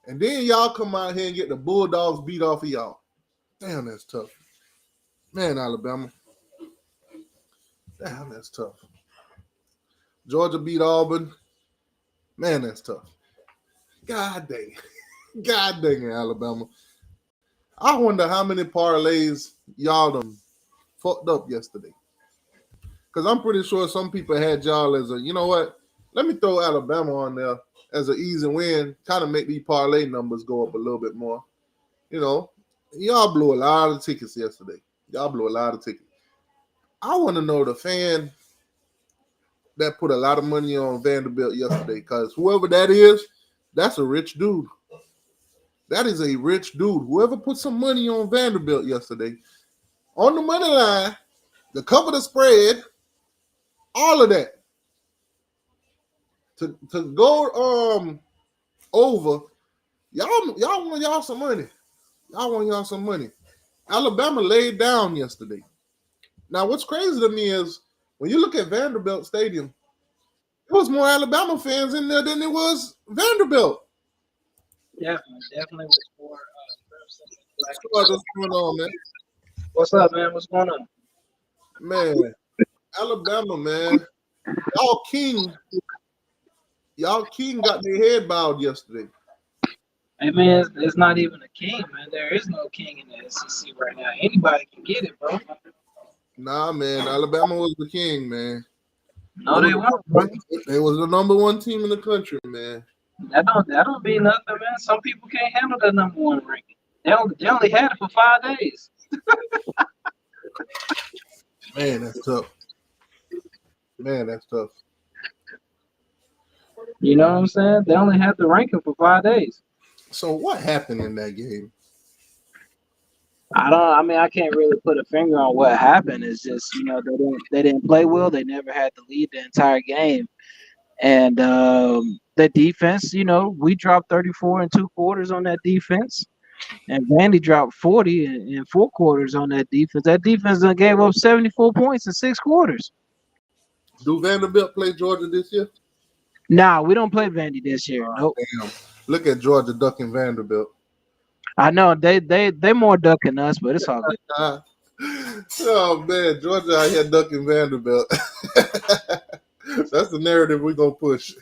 And then y'all come out here and get the Bulldogs beat off of y'all. Damn, that's tough. Man, Alabama. Damn, that's tough. Georgia beat Auburn. Man, that's tough. God dang. God dang it, Alabama. I wonder how many parlays y'all done fucked up yesterday. Because I'm pretty sure some people had y'all as a, you know what? Let me throw Alabama on there as an easy win. Kind of make these parlay numbers go up a little bit more. You know, y'all blew a lot of tickets yesterday. Y'all blew a lot of tickets. I want to know the fan that put a lot of money on Vanderbilt yesterday, because whoever that is, that's a rich dude. That is a rich dude. Whoever put some money on Vanderbilt yesterday, on the money line, to cover the spread, all of that. To go over, y'all want y'all some money. Y'all want y'all some money. Alabama laid down yesterday. Now, what's crazy to me is when you look at Vanderbilt Stadium, there was more Alabama fans in there than there was Vanderbilt. Definitely was more. What's going on, man? What's up, man? What's going on? Man, Alabama, man. Y'all king got their head bowed yesterday. Hey, man, it's not even a king, man. There is no king in the SEC right now. Anybody can get it, bro. Nah, man. Alabama was the king, man. No, they weren't, bro. They was the number one team in the country, man. That don't mean nothing, man. Some people can't handle that number one ranking. They only had it for 5 days. Man, that's tough. Man, that's tough. You know what I'm saying? They only had the ranking for 5 days. So what happened in that game? I mean, I can't really put a finger on what happened. It's just, they didn't play well. They never had the lead the entire game. And the defense, we dropped 34 in 2 quarters on that defense. And Vandy dropped 40 in 4 quarters on that defense. That defense done gave up 74 points in 6 quarters. Do Vanderbilt play Georgia this year? Nah, we don't play Vandy this year. Nope. Damn. Look at Georgia ducking Vanderbilt. I know they more ducking us, but it's all good. Oh man, Georgia out here ducking Vanderbilt. That's the narrative we're gonna push.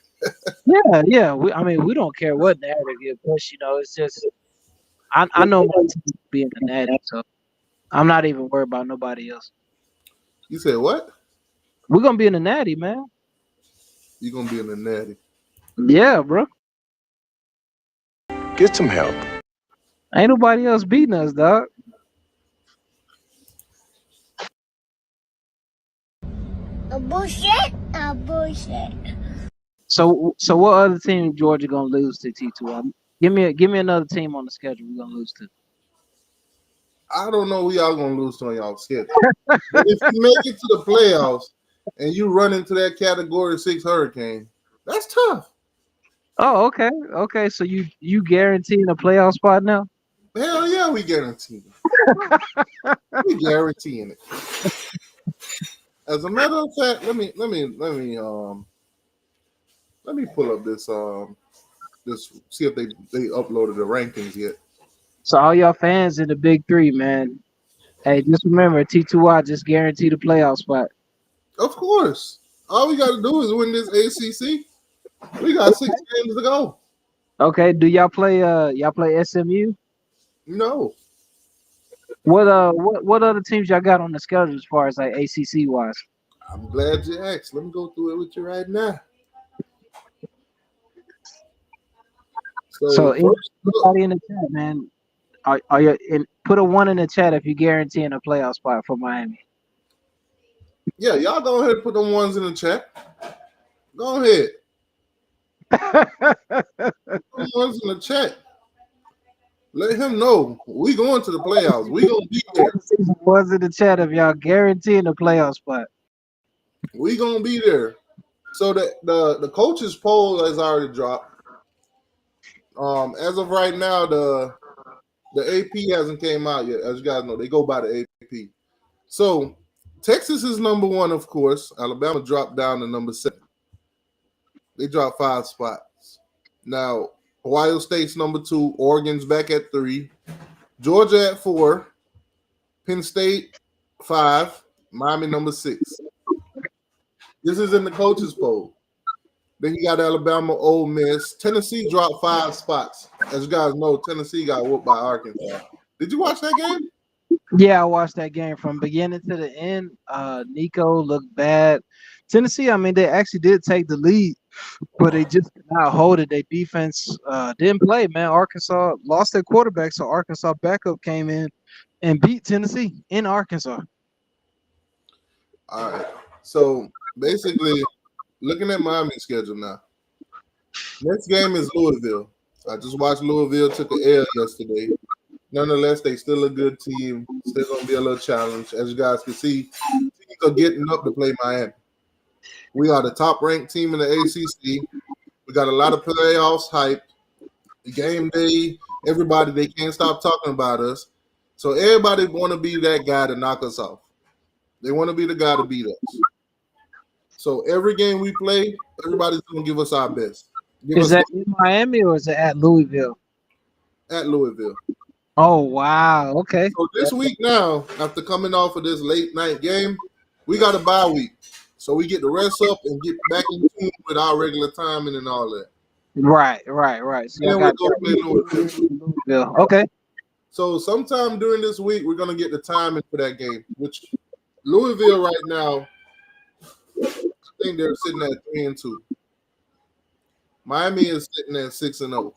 Yeah. We don't care what narrative you push. It's just I know my team being the natty, so I'm not even worried about nobody else. You said what? We're gonna be in the natty, man. You're gonna be in the natty. Yeah, bro. Get some help. Ain't nobody else beating us, dog. A bullshit. A bullshit. So what other team Georgia gonna lose to T2? Give me another team on the schedule we're gonna lose to. I don't know who y'all gonna lose to on y'all schedule. If you make it to the playoffs and you run into that Category 6 hurricane, that's tough. Oh, okay. Okay, so you guaranteeing a playoff spot now? Hell yeah, we guarantee it. We guaranteeing it. As a matter of fact, let me pull up this see if they uploaded the rankings yet. So all y'all fans in the Big Three, man. Hey, just remember T2I just guaranteed a playoff spot. Of course. All we gotta do is win this ACC. We got 6 games to go. Okay, do y'all play SMU? No. What other teams y'all got on the schedule as far as like ACC wise? I'm glad you asked. Let me go through it with you right now. So everybody in the chat, man, are you put a 1 in the chat if you're guaranteeing a playoff spot for Miami? Yeah, y'all go ahead and put them ones in the chat. Go ahead. Put them ones in the chat. Let him know we going to the playoffs. We gonna be there. Ones in the chat if y'all guaranteeing a playoff spot. We gonna be there. So the coaches poll has already dropped. As of right now, the AP hasn't came out yet. As you guys know, they go by the AP. So Texas is number 1, of course. Alabama dropped down to number 7. They dropped 5 spots. Now, Ohio State's number 2. Oregon's back at 3. Georgia at 4. Penn State 5. Miami number 6. This is in the coaches poll. Then you got Alabama, Ole Miss. Tennessee dropped 5 spots. As you guys know, Tennessee got whooped by Arkansas. Did you watch that game? Yeah, I watched that game from beginning to the end. Nico looked bad. Tennessee, I mean, they actually did take the lead, but they just could not hold it. Their defense didn't play, man. Arkansas lost their quarterback, so Arkansas backup came in and beat Tennessee in Arkansas. All right. So basically, looking at Miami's schedule now. Next game is Louisville. I just watched Louisville took an L yesterday. Nonetheless, they still a good team. Still gonna be a little challenge. As you guys can see, teams are getting up to play Miami. We are the top ranked team in the ACC. We got a lot of playoffs hype. Game day, everybody, they can't stop talking about us. So everybody want to be that guy to knock us off. They want to be the guy to beat us. So every game we play, everybody's going to give us our best. Is that in Miami or is it at Louisville? At Louisville. Oh, wow. Okay. So this week now, after coming off of this late night game, we got a bye week. So we get to rest up and get back in tune with our regular timing and all that. Right. So Then we'll go play Louisville. Okay. So sometime during this week, we're going to get the timing for that game, which Louisville right now, I think they're sitting at 3-2. Miami is sitting at 6-0.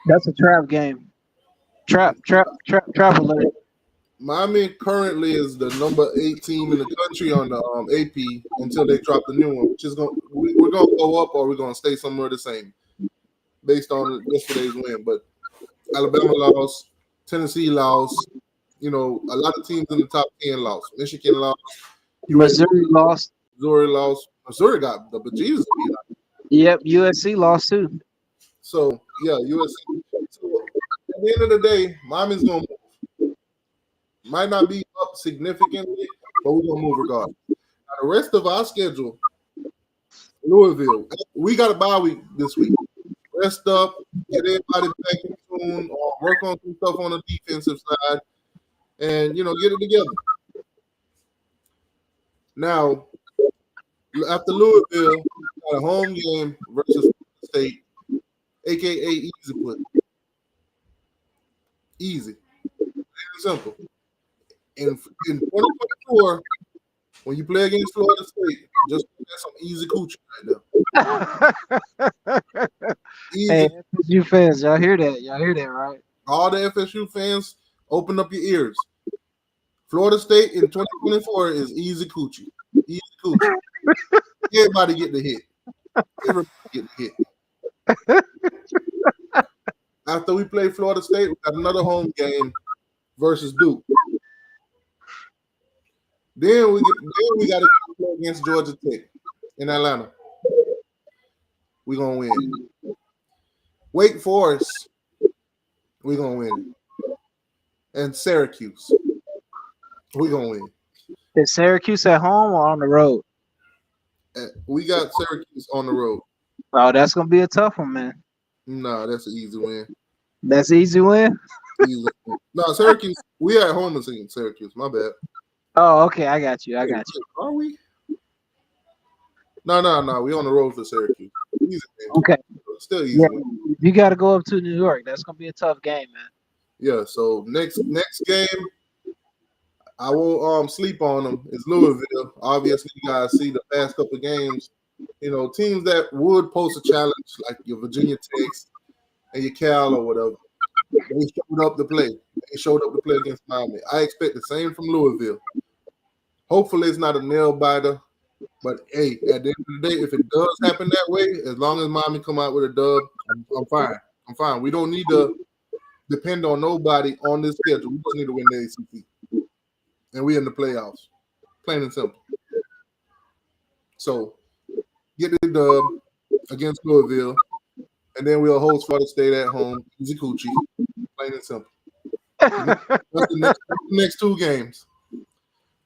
That's a trap game. Trap alert. Miami currently is the number 8 team in the country on the AP until they drop the new one, which is we're going to go up or we're going to stay somewhere the same based on yesterday's win. But Alabama lost, Tennessee lost, a lot of teams in the top 10 lost. Michigan lost. Missouri lost. Missouri got the bejesus beat out. Yep, USC lost too. So, yeah, USC. So, at the end of the day, Miami's going to move. Might not be up significantly, but we're going to move regardless. Now, the rest of our schedule, Louisville, we got a bye week this week. Rest up, get everybody back in tune, work on some stuff on the defensive side, and, get it together. Now, after Louisville, we got a home game versus State, a.k.a. Easy Put. Easy. Plain and simple. In 2024, when you play against Florida State, just get some easy coochie right now. Easy. Hey, FSU fans, y'all hear that? Y'all hear that, right? All the FSU fans, open up your ears. Florida State in 2024 is easy coochie. Easy coochie. Everybody get the hit. Everybody get the hit. After we play Florida State, we got another home game versus Duke. Then we got to play against Georgia Tech in Atlanta. We're gonna win. Wake Forest, we're gonna win. And Syracuse, we're gonna win. Is Syracuse at home or on the road? We got Syracuse on the road. Oh, that's gonna be a tough one, man. No, that's an easy win. That's an easy win? Easy win. No, Syracuse, we at home against Syracuse. My bad. Oh, okay. I got you. Are we? No. We on the road for Syracuse. Easy win. Okay. Still easy Yeah, win. you got to go up to New York. That's gonna be a tough game, man. Yeah. So next game, I won't sleep on them. It's Louisville. Obviously, you guys see the past couple of games. Teams that would pose a challenge like your Virginia Techs and your Cal or whatever. They showed up to play. They showed up to play against Miami. I expect the same from Louisville. Hopefully, it's not a nail biter. But hey, at the end of the day, if it does happen that way, as long as Miami come out with a dub, I'm fine. I'm fine. We don't need to depend on nobody on this schedule. We just need to win the ACC. And we're in the playoffs. Plain and simple. So, get the dub against Louisville, and then we'll host Florida State at home. Easy coochie. Plain and simple. That's the next 2 games.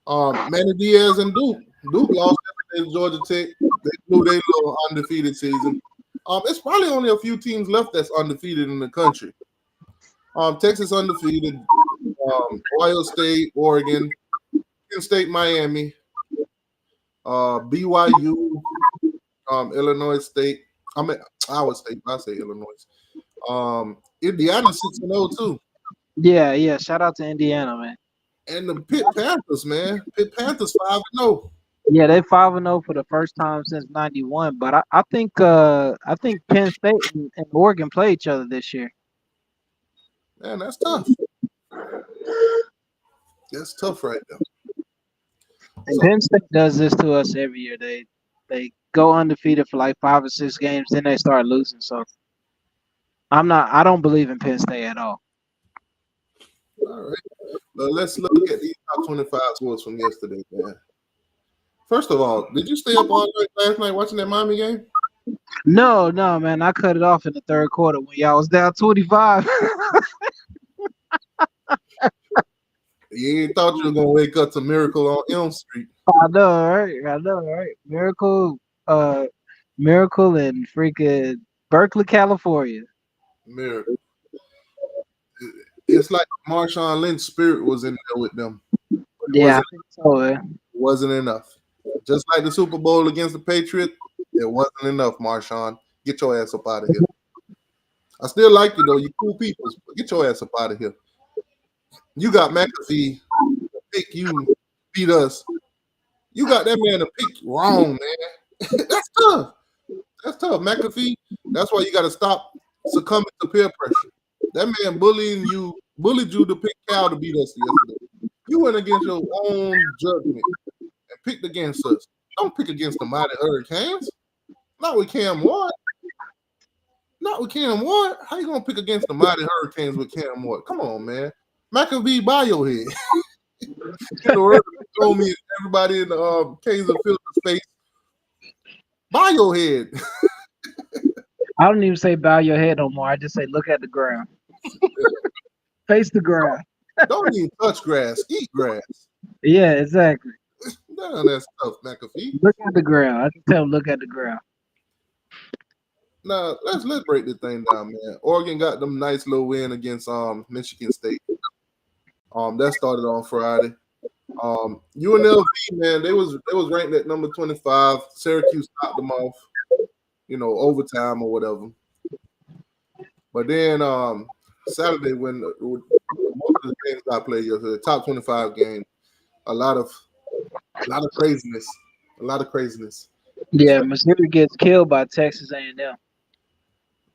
Manny Diaz and Duke. Duke lost to Georgia Tech. They blew their little undefeated season. It's probably only a few teams left that's undefeated in the country. Texas undefeated. Ohio State, Oregon, Penn State, Miami, BYU, Illinois State. I mean Iowa State. I say Illinois. Indiana 6-0 too. Yeah. Shout out to Indiana, man. And the Pitt Panthers, man. Pitt Panthers 5-0. Yeah, they 5-0 for the first time since '91. But I think Penn State and Oregon play each other this year. Man, that's tough. That's tough right there. And So, Penn State does this to us every year. They go undefeated for like 5 or 6 games, then they start losing. So I don't believe in Penn State at all. all right. Let's look at these top 25 scores from yesterday, man. First of all, did you stay up all night last night watching that Miami game? No, man, I cut it off in the third quarter when y'all was down 25. You ain't thought you were gonna wake up to Miracle on Elm Street. I know, right? Miracle in freaking Berkeley, California. Miracle. It's like Marshawn Lynch's spirit was in there with them. But Yeah, I think so, man. wasn't enough. Just like the Super Bowl against the Patriots, it wasn't enough, Marshawn. Get your ass up out of here. I still like you, though. You cool people. But get your ass up out of here. You got McAfee to pick you, beat us. You got that man to pick wrong, man. That's tough. That's tough. McAfee, that's why you got to stop succumbing to peer pressure. That man bullied you to pick Cal to beat us yesterday. You went against your own judgment and picked against us. Don't pick against the mighty Hurricanes. Not with Cam Ward. Not with Cam Ward. How you gonna pick against the mighty Hurricanes with Cam Ward? Come on, man. McAfee, buy your head. You know, told me everybody in the Kaiser Filter's face. Buy your head. I don't even say bow your head no more. I just say look at the ground. Face the ground. Don't even touch grass. Eat grass. Yeah, exactly. Damn, that's tough, McAfee. Look at the ground. I just tell them look at the ground. Now let's break this thing down, man. Oregon got them nice little win against Michigan State. That started on Friday. UNLV, man, they was ranked at number 25. Syracuse knocked them off, overtime or whatever. But then Saturday, when most of the games got played yesterday, top 25 game, a lot of craziness, Yeah, Missouri gets killed by Texas A&M.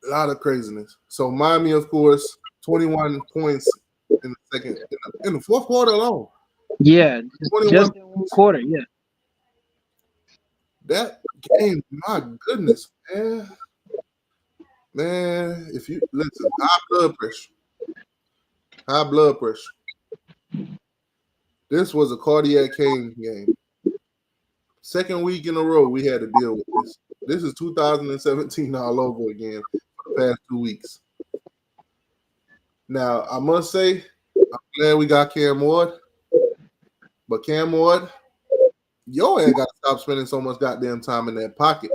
a lot of craziness. So Miami, of course, 21 points in the fourth quarter alone. Yeah, just in one points. quarter. Yeah. That game, my goodness, man. If you listen, high blood pressure. This was a cardiac game. Second week in a row, we had to deal with this. This is 2017 all over again for the past 2 weeks. Now, I must say, I'm glad we got Cam Ward. But Cam Ward, your ass got to stop spending so much goddamn time in that pocket.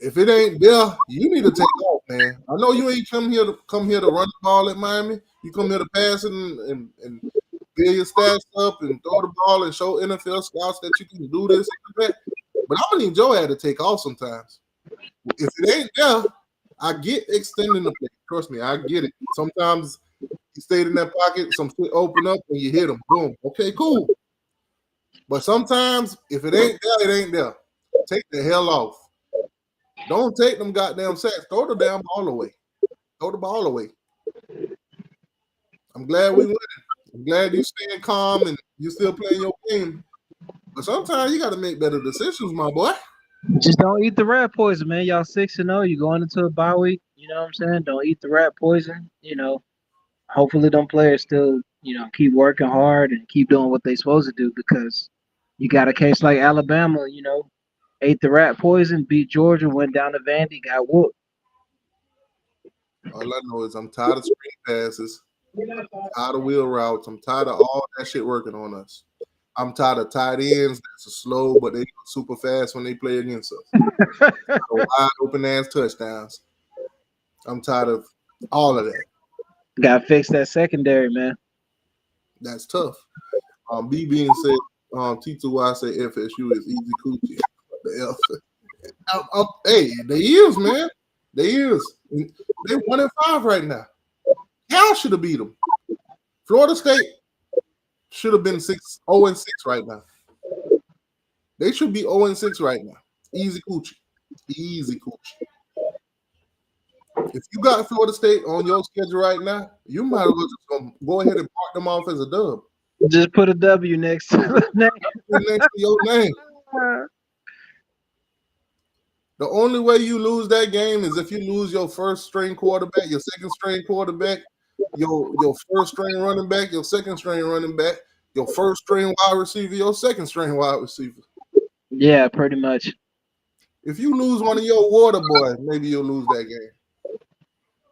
If it ain't there, you need to take off, man. I know you ain't come here to run the ball at Miami. You come here to pass it and build your stats up and throw the ball and show NFL scouts that you can do this and that. But I'm gonna need your ass to take off sometimes. If it ain't there, I get extending the play. Trust me, I get it. Sometimes you stayed in that pocket, some shit open up and you hit them. Boom. Okay, cool. But sometimes if it ain't there, it ain't there. Take the hell off. Don't take them goddamn sacks. Throw the damn ball away. Throw the ball away. I'm glad we win. I'm glad you staying calm and you still playing your game. But sometimes you got to make better decisions, my boy. Just don't eat the rat poison, man. Y'all 6-0. You going into a bye week. You know what I'm saying? Don't eat the rat poison. Hopefully them players still, keep working hard and keep doing what they supposed to do, because you got a case like Alabama, ate the rat poison, beat Georgia, went down to Vandy, got whooped. All I know is I'm tired of screen passes, tired of wheel routes. I'm tired of all that shit working on us. I'm tired of tight ends that's slow, but they super fast when they play against us. Wide open ass touchdowns. I'm tired of all of that. Got to fix that secondary, man. That's tough. B being said, T2Y say FSU is easy coochie. What the F? Hey, they is, man. They is. They 1-5 right now. Cal should have beat them. Florida State should have been 0-6 right now. They should be 0-6 right now. Easy coochie. Easy coochie. If you got Florida State on your schedule right now, you might as well just go ahead and mark them off as a dub. Just put a W next to the name. Next to your name. The only way you lose that game is if you lose your first string quarterback, your second string quarterback, your first string running back, your second string running back, your first string wide receiver, your second string wide receiver. Yeah, pretty much. If you lose one of your water boys, maybe you'll lose that game.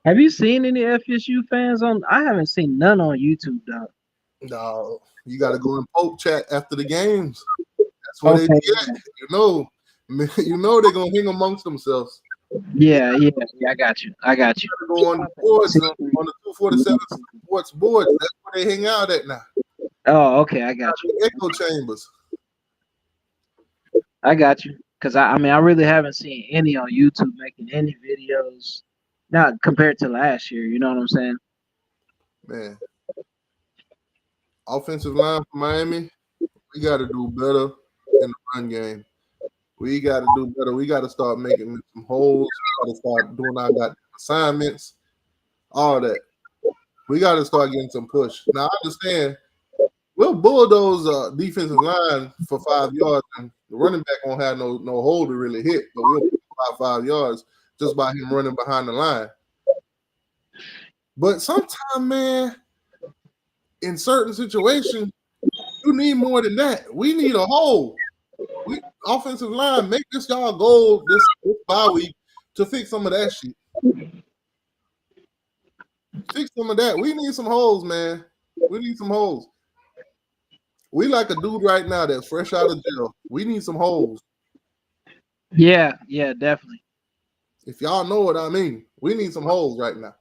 Have you seen any FSU fans on? I haven't seen none on YouTube, though. No, you got to go in Pope chat after the games. That's where they be at. You know they're gonna hang amongst themselves. Yeah, I got you. Go on the boards on the 247 sports boards. That's where they hang out at now. Oh, okay, I got you. Echo chambers. I got you. Cause I mean, I really haven't seen any on YouTube making any videos. Not compared to last year. You know what I'm saying? Man, offensive line for Miami, we got to do better in the run game. We got to do better. We got to start making some holes. We got to start doing our assignments, all that. We got to start getting some push. Now, I understand we'll bulldoze defensive line for 5 yards, and the running back won't have no hole to really hit, but we'll pick about 5 yards just by him running behind the line. But sometimes, man, in certain situations, you need more than that. We need a hole. Offensive line, make this y'all goal this bye week to fix some of that shit. Fix some of that. We need some holes, man. We need some holes. We like a dude right now that's fresh out of jail. We need some holes. Yeah, definitely. If y'all know what I mean, we need some holes right now.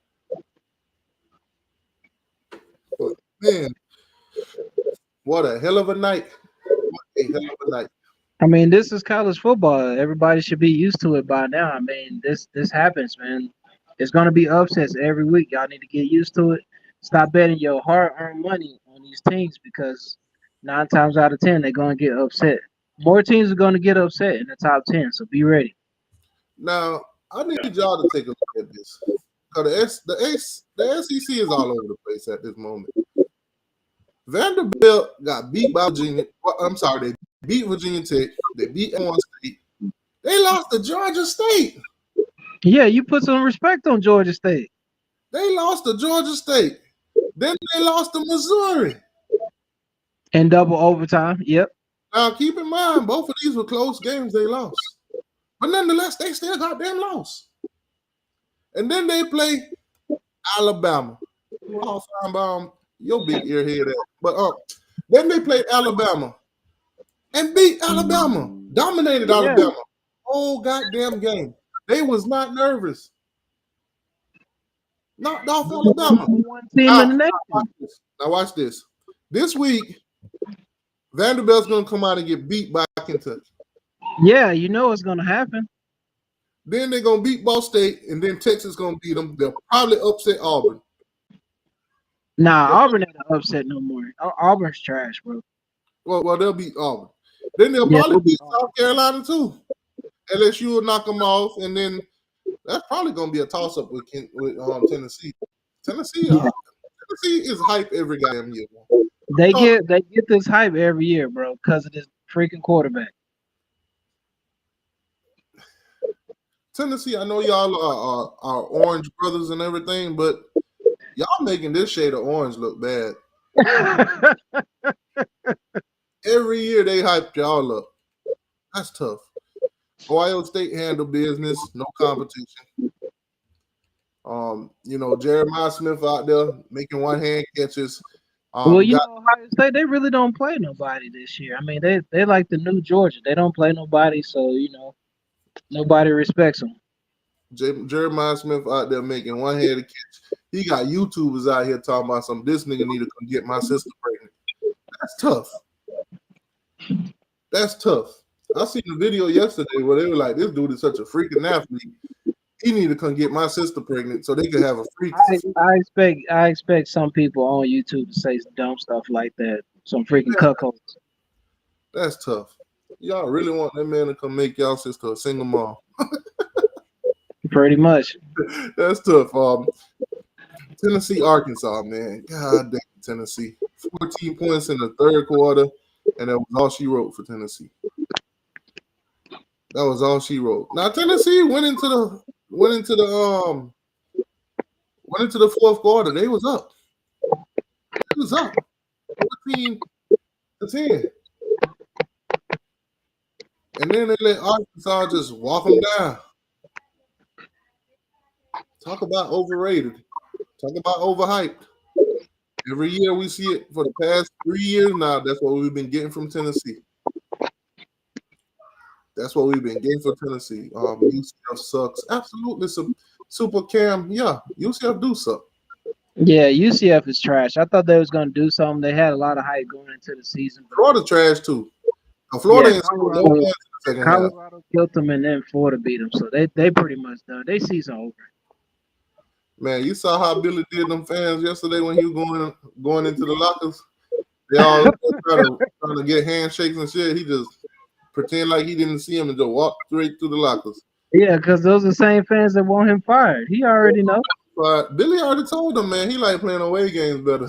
But man, what a hell of a night. What a hell of a night. I mean, this is college football. Everybody should be used to it by now. I mean, this happens, man. It's gonna be upsets every week. Y'all need to get used to it. Stop betting your hard-earned money on these teams because 9 times out of 10 they're gonna get upset. More teams are gonna get upset in the top 10, so be ready. Now, I need y'all to take a look at this. Because the SEC is all over the place at this moment. Vanderbilt got beat by Virginia. I'm sorry, they beat Virginia Tech. They beat Illinois State. They lost to Georgia State. Yeah, you put some respect on Georgia State. They lost to Georgia State. Then they lost to Missouri. In double overtime, yep. Now, keep in mind, both of these were close games they lost. But nonetheless, they still got them lost. And then they play Alabama. Oh, Feinbaum, your big earhead. But then they played Alabama and beat Alabama. Dominated Alabama. Whole goddamn game. They was not nervous. Knocked off Alabama. One team in the nation. Now watch this. This week, Vanderbilt's going to come out and get beat by Kentucky. Yeah, you know it's going to happen. Then they're going to beat Ball State, and then Texas going to beat them. They'll probably upset Auburn. Nah, Auburn ain't an upset no more. Auburn's trash, bro. Well, they'll beat Auburn. Then they'll probably beat South Carolina, too. LSU will knock them off, and then that's probably going to be a toss-up with Tennessee. Tennessee is hype every goddamn year. They get this hype every year, bro, because of this freaking quarterback. Tennessee, I know y'all are orange brothers and everything, but y'all making this shade of orange look bad. Every year they hype y'all up. That's tough. Ohio State handle business, no competition. Jeremiah Smith out there making one-hand catches. Well, you Got know, Ohio State, they really don't play nobody this year. I mean, they like the new Georgia. They don't play nobody, so you know, nobody respects them. Jeremiah Smith out there making one-handed catch. He got YouTubers out here talking about some. This nigga need to come get my sister pregnant. That's tough. That's tough. I seen the video yesterday where they were like, "This dude is such a freaking athlete. He need to come get my sister pregnant so they could have a freak." I expect some people on YouTube to say some dumb stuff like that. Some freaking cuckolds. That's tough. Y'all really want that man to come make y'all sister a single mom? Pretty much. That's tough. Tennessee, Arkansas, man. God damn Tennessee. 14 points in the third quarter, and that was all she wrote for Tennessee. That was all she wrote. Now Tennessee went into the fourth quarter. They was up. It was up 14-10. And then they let Arkansas just walk them down. Talk about overrated. Talk about overhyped. Every year we see it for the past 3 years now. That's what we've been getting from Tennessee. That's what we've been getting for Tennessee. UCF sucks. Absolutely. Super Cam. Yeah, UCF do suck. Yeah, UCF is trash. I thought they was gonna do something. They had a lot of hype going into the season. Florida trash too. Florida ain't scored no points in the second half. Colorado killed them, and then Florida beat them. So they pretty much done. They season over. Man, you saw how Billy did them fans yesterday when he was going into the lockers. They all trying to get handshakes and shit. He just pretend like he didn't see him and just walk straight through the lockers. Yeah, because those are the same fans that want him fired. He already know. But Billy already told them, man, he like playing away games better.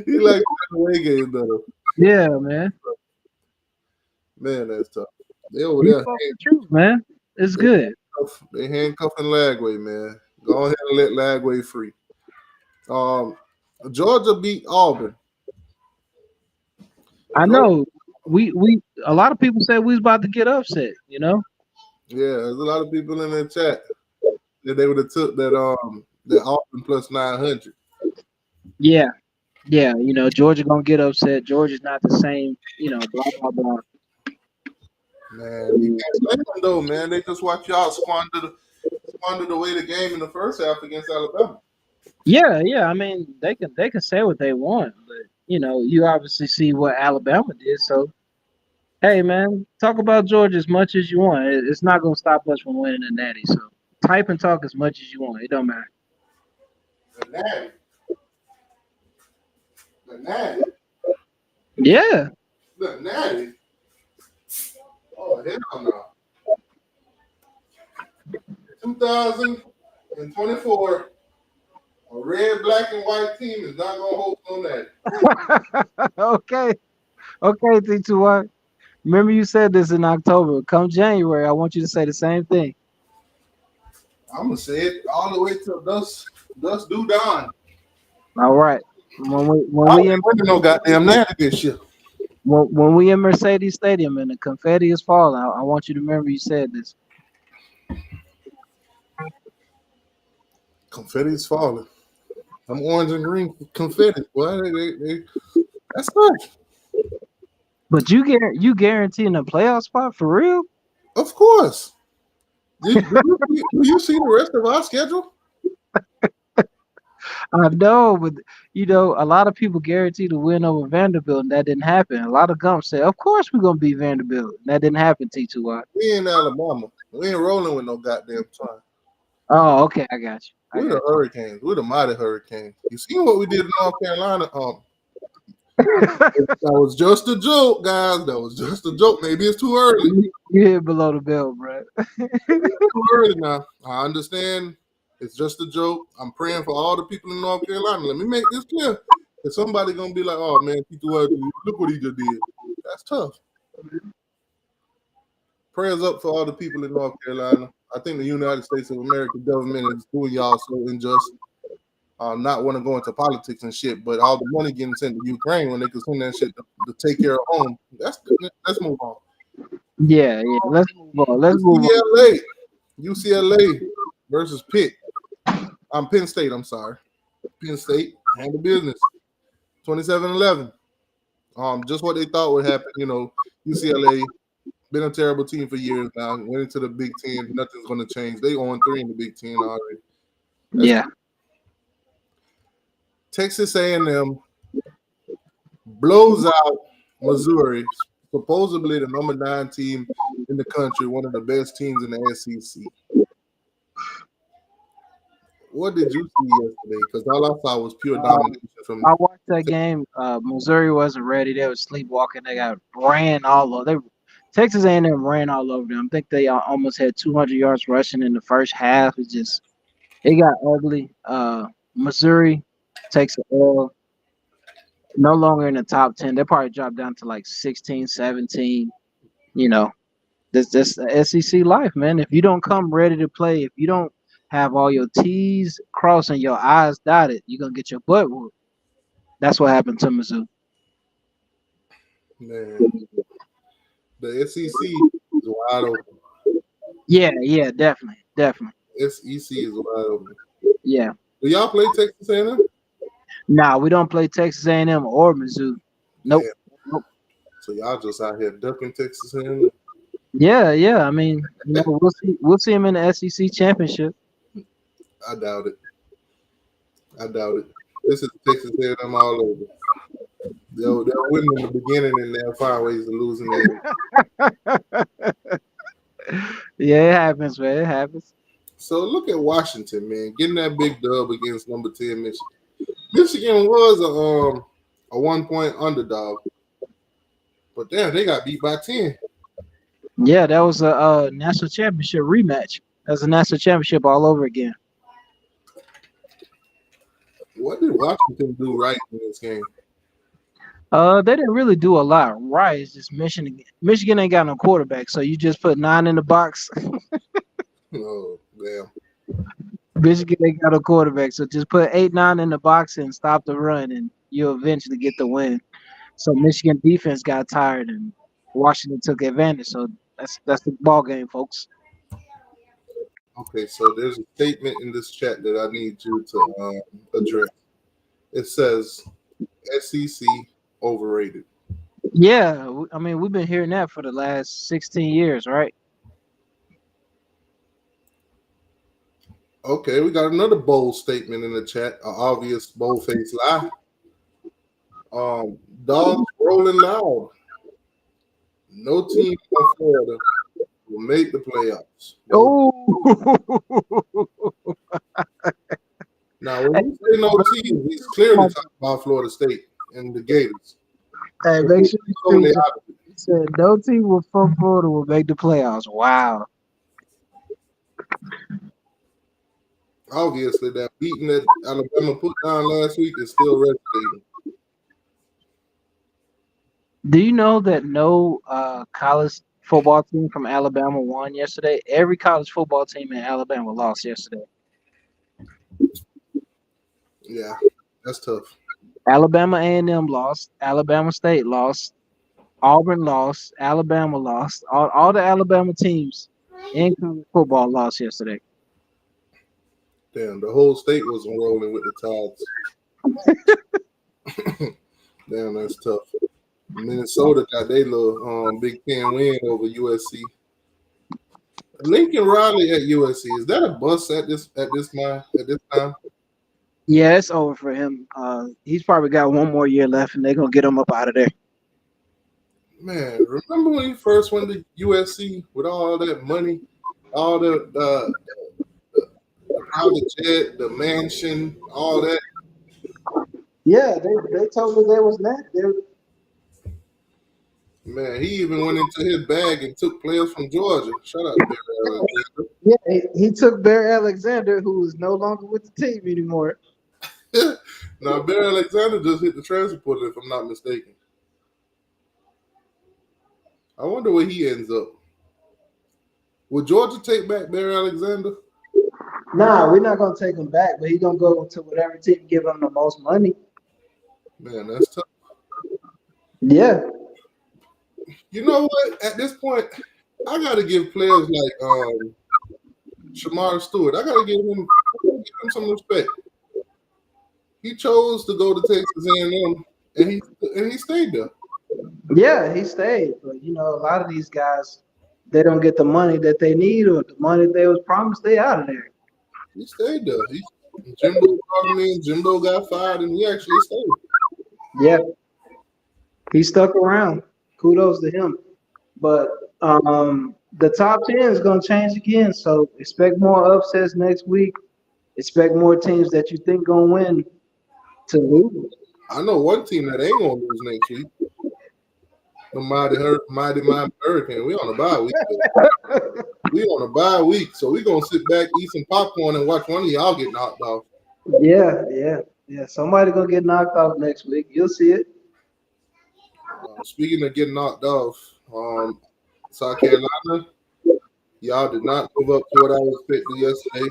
He like playing away games better. Yeah, man. Man, that's tough. They over He there. spoke the truth, man. It's good. They handcuffing Lagway, man. Go ahead and let Lagway free. Georgia beat Auburn. I know. We a lot of people said we was about to get upset, you know? Yeah, there's a lot of people in the chat that they would have took that Auburn plus 900. Yeah. Yeah, you know, Georgia gonna get upset. Georgia's not the same, you know, blah blah blah. Man, you can't blame them though, man. They just watch y'all squander away the game in the first half against Alabama. Yeah. I mean, they can say what they want, but you know, you obviously see what Alabama did. So, hey, man, talk about Georgia as much as you want. It's not gonna stop us from winning the Natty. So, type and talk as much as you want. It don't matter. The Natty. The Natty. Yeah. The Natty. Oh, hell no. 2024, a red, black, and white team is not going to hold on that. Okay, T2Y. Remember you said this in October. Come January, I want you to say the same thing. I'm going to say it all the way till dusk do dawn. All right. When we no goddamn Natty this year. When we in Mercedes Stadium and the confetti is falling, I want you to remember you said this. Confetti is falling. I'm orange and green confetti. Boy, that's nice. But you guaranteeing a playoff spot for real? Of course. Do you see the rest of our schedule? I know, but you know, a lot of people guaranteed to win over Vanderbilt, and that didn't happen. A lot of gums said, "Of course we're gonna beat Vanderbilt." And that didn't happen. T2Y. We in Alabama. We ain't rolling with no goddamn time. Oh, okay, I got you. We're the Hurricanes. We're the mighty Hurricanes. You see what we did in North Carolina? That was just a joke, guys. That was just a joke. Maybe it's too early. You hit below the belt, bro. Too early now. I understand. It's just a joke. I'm praying for all the people in North Carolina. Let me make this clear. If somebody gonna be like, "Oh man, look what he just did," that's tough. Prayers up for all the people in North Carolina. I think the United States of America government is doing y'all so unjust. Not want to go into politics and shit, but all the money getting sent to Ukraine when they could send that shit to take care of home. Let's move on. Yeah. Let's move on. UCLA versus Pitt. Penn State. I'm sorry. Penn State handle business. 27-11. Just what they thought would happen. UCLA been a terrible team for years now. Went into the Big Ten. Nothing's going to change. They 0-3 in the Big Ten already. Yeah. Texas A&M blows out Missouri, supposedly the number 9 team in the country, one of the best teams in the SEC. What did you see yesterday? Because all I saw was pure domination from. I watched that game. Missouri wasn't ready. They were sleepwalking. They got ran all over. Texas A&M ran all over them. I think they almost had 200 yards rushing in the first half. It got ugly. Missouri takes an L. No longer in the top 10. They probably dropped down to like 16, 17. You know, this SEC life, man. If you don't come ready to play, if you don't have all your T's crossed and your I's dotted, you're gonna get your butt whooped. That's what happened to Mizzou. Man, the SEC is wide open. Yeah, definitely. SEC is wide open. Yeah. Do y'all play Texas A&M? Nah, we don't play Texas A&M or Mizzou. Nope. So y'all just out here ducking Texas A&M. Yeah. I mean, we'll see him in the SEC championship. I doubt it. This is Texas A&M all over. They'll win in the beginning and they'll find ways to lose in the end. Yeah, it happens, man. It happens. So look at Washington, man, getting that big dub against number 10 Michigan. Michigan was a 1-point underdog, but damn, they got beat by 10. Yeah, that was a national championship rematch. That's a national championship all over again. What did Washington do right in this game? They didn't really do a lot right. It's just Michigan ain't got no quarterback, so you just put 9 in the box. Oh, damn. Michigan ain't got a quarterback, so just put 8, 9 in the box and stop the run, and you'll eventually get the win. So Michigan defense got tired, and Washington took advantage. So that's the ball game, folks. Okay, so there's a statement in this chat that I need you to address. It says SEC overrated. Yeah, I mean we've been hearing that for the last 16 years, right? Okay, we got another bold statement in the chat. An obvious bold-faced lie. Dogs rolling loud. No team from Florida will make the playoffs. Oh, Now, when we say no team, he's clearly talking about Florida State and the Gators. hey, make sure you screenshot. He said no team from Florida will make the playoffs. Wow. Obviously, that beating that Alabama put down last week is still resonating. Do you know that no college football team from Alabama won yesterday? Every college football team in Alabama lost yesterday. Yeah, that's tough. Alabama A&M lost. Alabama State lost. Auburn lost. Alabama lost. All the Alabama teams in college football lost yesterday. Damn, the whole state was rolling with the Tides. Damn, that's tough. Minnesota got their little Big Ten win over USC. Lincoln Riley at USC, is that a bust at this time? Yeah, it's over for him. He's probably got one more year left, and they're gonna get him up out of there. Man, remember when he first went to USC with all that money, all the private jet, the mansion, all that? Yeah, they told me there was that. Man, he even went into his bag and took players from Georgia. Shout out to Barry Alexander. Yeah, he took Barry Alexander, who is no longer with the team anymore. Now, Barry Alexander just hit the transfer portal, if I'm not mistaken. I wonder where he ends up. Will Georgia take back Barry Alexander? Nah, we're not gonna take him back, but he's gonna go to whatever team give him the most money. Man, that's tough. Yeah. You know what? At this point, I gotta give players like Shamar Stewart. I gotta give him some respect. He chose to go to Texas A&M, and he stayed there. Yeah, he stayed, but a lot of these guys, they don't get the money that they need or the money they was promised. They out of there. He stayed there. Jimbo brought him in. Jimbo got fired, and he actually stayed. Yeah, he stuck around. Kudos to him. But the top 10 is going to change again. So expect more upsets next week. Expect more teams that you think going to win to lose. I know one team that ain't gonna lose next week. The mighty Hurricane. We on a bye week. We on a bye week, so we gonna sit back, eat some popcorn, and watch one of y'all get knocked off. Yeah. Somebody going to get knocked off next week. You'll see it. Speaking of getting knocked off, South Carolina, y'all did not live up to what I was expecting yesterday,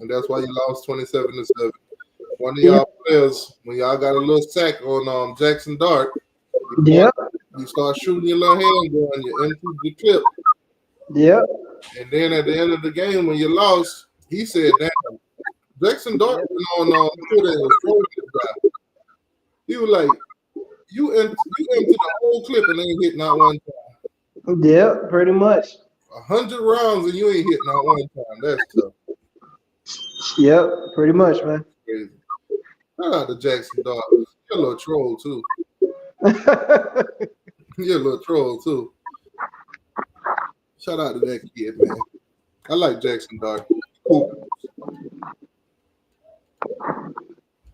and that's why you lost 27-7. One of y'all players, when y'all got a little sack on Jackson Dart, you start shooting your little handgun, you empty the clip. Yep. And then at the end of the game, when you lost, he said, "Damn, Jackson Dart went on Twitter and was trolling this guy." He was like, "You empty the whole clip and ain't hit not one time. Yeah, pretty much. 100 rounds and you ain't hit not one time. That's tough." Yep, pretty much, man. Crazy. Shout out to Jackson Dart. You're a little troll too. You're a little troll too. Shout out to that kid, man. I like Jackson Dart. Cool.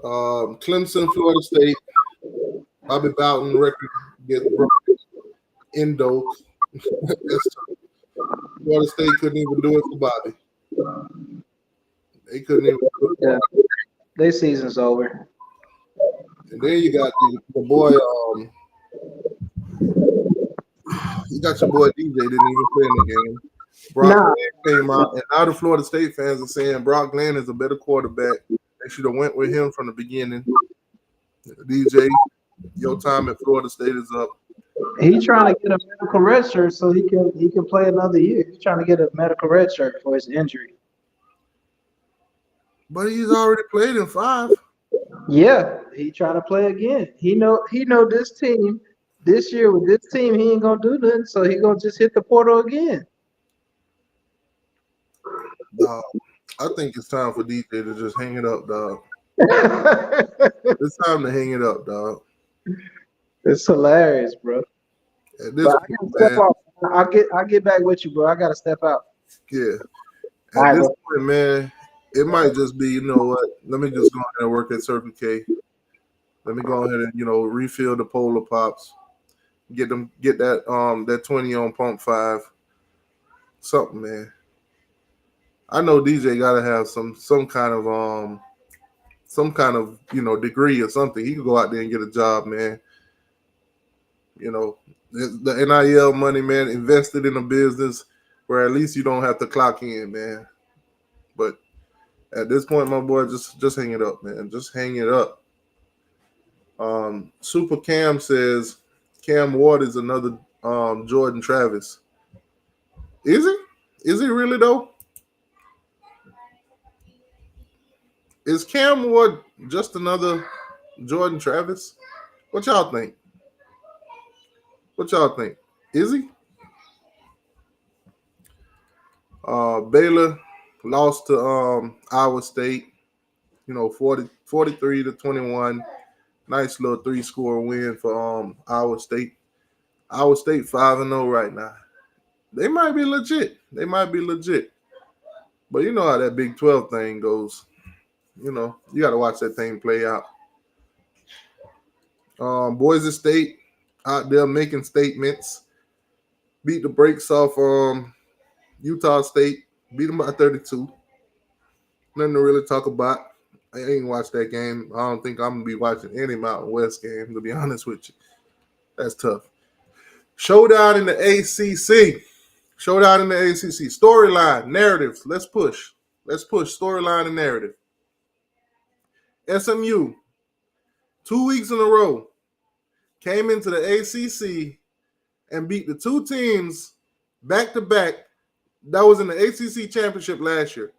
Clemson, Florida State. Bobby Bowden record gets broken. Indo. That's tough. Florida State couldn't even do it for Bobby. They couldn't even do it. Yeah. Their season's over. And then you got the boy. You got your boy DJ didn't even play in the game. Brock Glenn came out, and now the Florida State fans are saying Brock Glenn is a better quarterback. They should have went with him from the beginning. DJ, your time at Florida State is up. He's trying to get a medical red shirt so he can play another year. He's trying to get a medical red shirt for his injury. But he's already played in 5. Yeah, he trying to play again. He know this team this year with this team he ain't gonna do nothing, so he gonna just hit the portal again. Dog, I think it's time for DJ to just hang it up, dog. It's time to hang it up, dog. It's hilarious, bro. At this point, step off. I'll get back with you, bro. I gotta step out. Yeah. At this point, man, it might just be, you know what? Let me just go ahead and work at Circle K. Let me go ahead and refill the Polar Pops. Get that 20 on pump 5. Something, man. I know DJ gotta have some kind of degree or something. He could go out there and get a job, man. The NIL money, man, invested in a business where at least you don't have to clock in, man. But at this point, my boy, just hang it up, man. Just hang it up. Super Cam says Cam Ward is another Jordan Travis. Is he? Is he really though? Is Cam Ward just another Jordan Travis? What y'all think? Is he? Baylor lost to Iowa State, 43-21. Nice little 3-score win for Iowa State. Iowa State 5-0 right now. They might be legit. But you know how that Big 12 thing goes. You got to watch that thing play out. Boise State out there making statements. Beat the brakes off Utah State. Beat them by 32. Nothing to really talk about. I ain't watched that game. I don't think I'm going to be watching any Mountain West game, to be honest with you. That's tough. Showdown in the ACC. Storyline, narratives. Let's push. Storyline and narrative. SMU, 2 weeks in a row, came into the ACC and beat the 2 teams back-to-back that was in the ACC championship last year.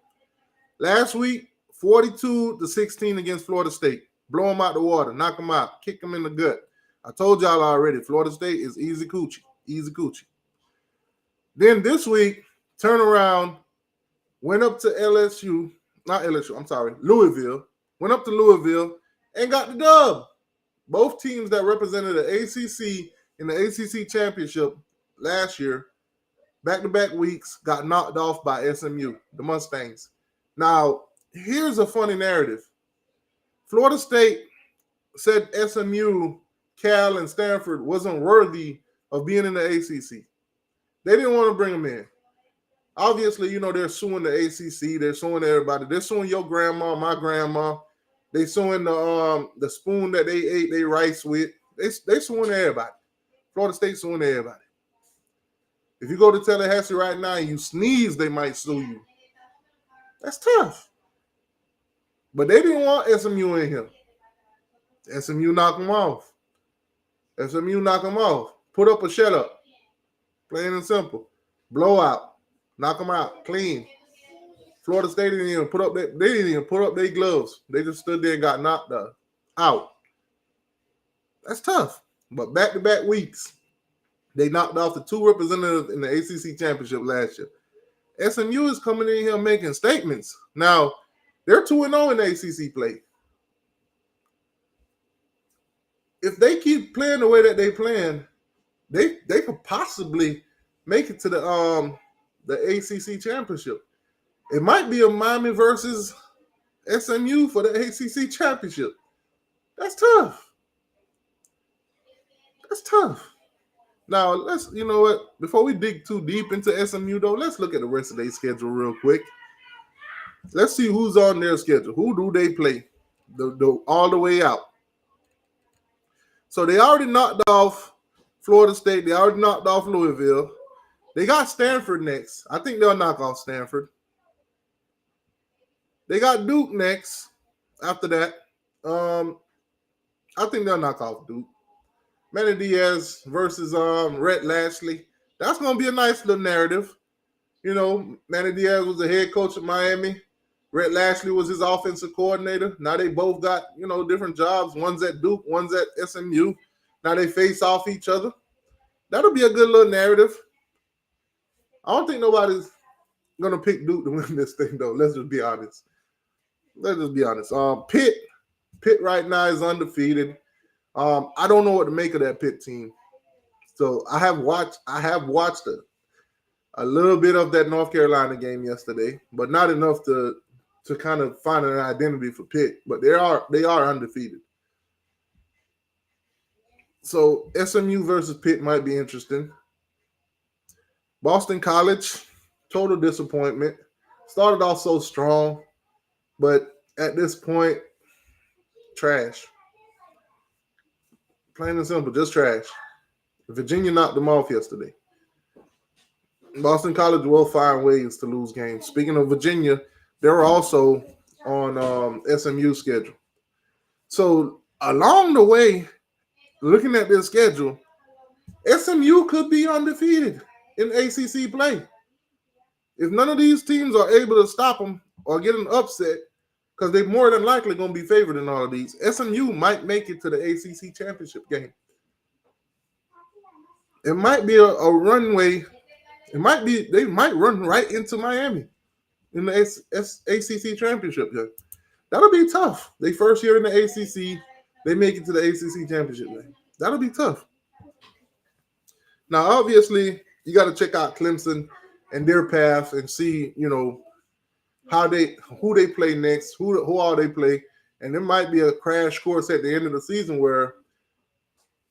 Last week, 42-16 against Florida State. blow them out the water, knock them out, kick them in the gut. I told y'all already, Florida State is easy coochie, easy coochie. Then this week, turn around, went up to Louisville, went up to Louisville and got the dub. Both teams that represented the ACC in the ACC championship last year, back-to-back weeks, got knocked off by SMU, the Mustangs. Now, here's a funny narrative. Florida State said SMU, Cal, and Stanford wasn't worthy of being in the ACC. They didn't want to bring them in. Obviously, they're suing the ACC. They're suing everybody. They're suing your grandma, my grandma. They suing the spoon that they ate their rice with. They suing everybody. Florida State suing everybody. If you go to Tallahassee right now and you sneeze, they might sue you. That's tough. But they didn't want SMU in here. SMU knocked them off. SMU knocked them off. Put up or shut up. Plain and simple. Blowout. Knock them out. Clean. Florida State didn't even put up their gloves. They just stood there and got knocked out. That's tough. But back-to-back weeks, they knocked off the two representatives in the ACC championship last year. SMU is coming in here making statements. Now, they're 2-0 in the ACC play. If they keep playing the way that they playing, they could possibly make it to the ACC championship. It might be a Miami versus SMU for the ACC championship. That's tough. That's tough. Now, before we dig too deep into SMU, though, let's look at the rest of their schedule real quick. Let's see who's on their schedule. Who do they play all the way out? So they already knocked off Florida State. They already knocked off Louisville. They got Stanford next. I think they'll knock off Stanford. They got Duke next after that. I think they'll knock off Duke. Manny Diaz versus Rhett Lashley. That's going to be a nice little narrative. Manny Diaz was the head coach at Miami. Rhett Lashley was his offensive coordinator. Now they both got, different jobs. One's at Duke, one's at SMU. Now they face off each other. That'll be a good little narrative. I don't think nobody's going to pick Duke to win this thing, though. Let's just be honest. Pitt right now is undefeated. I don't know what to make of that Pitt team. So I have watched a little bit of that North Carolina game yesterday, but not enough to kind of find an identity for Pitt. But they are undefeated. So SMU versus Pitt might be interesting. Boston College, total disappointment. Started off so strong, but at this point, trash. Plain and simple, just trash. Virginia knocked them off yesterday. Boston College will find ways to lose games. Speaking of Virginia, they're also on SMU schedule. So along the way, looking at their schedule, SMU could be undefeated in ACC play. If none of these teams are able to stop them or get an upset, because they're more than likely going to be favored in all of these, SMU might make it to the ACC championship game. It might be a runway. They might run right into Miami in the ACC championship game. That'll be tough. They first year in the ACC, they make it to the ACC championship game. That'll be tough. Now, obviously, you got to check out Clemson and their path and see, who they play next, who all they play, and there might be a crash course at the end of the season where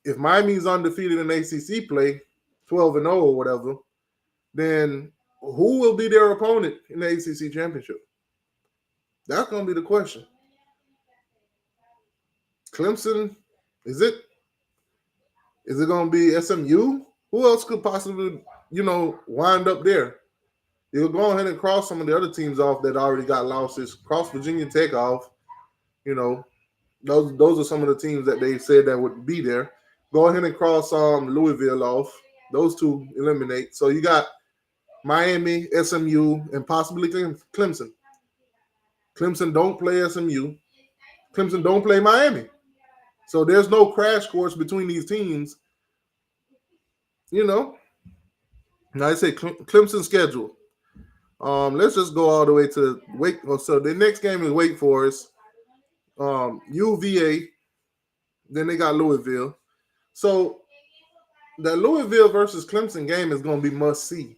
if Miami's undefeated in ACC play, 12-0 or whatever, then who will be their opponent in the ACC championship? That's going to be the question. Clemson, is it going to be SMU? Who else could possibly, wind up there? You'll go ahead and cross some of the other teams off that already got losses. Cross Virginia Tech off. Those are some of the teams that they said that would be there. Go ahead and cross Louisville off. Those two eliminate. So you got Miami, SMU, and possibly Clemson. Clemson don't play SMU. Clemson don't play Miami. So there's no crash course between these teams. You know, now I say Clemson schedule. Let's just go all the way to Wake. So the next game is Wake Forest, UVA. Then they got Louisville. So the Louisville versus Clemson game is going to be must see.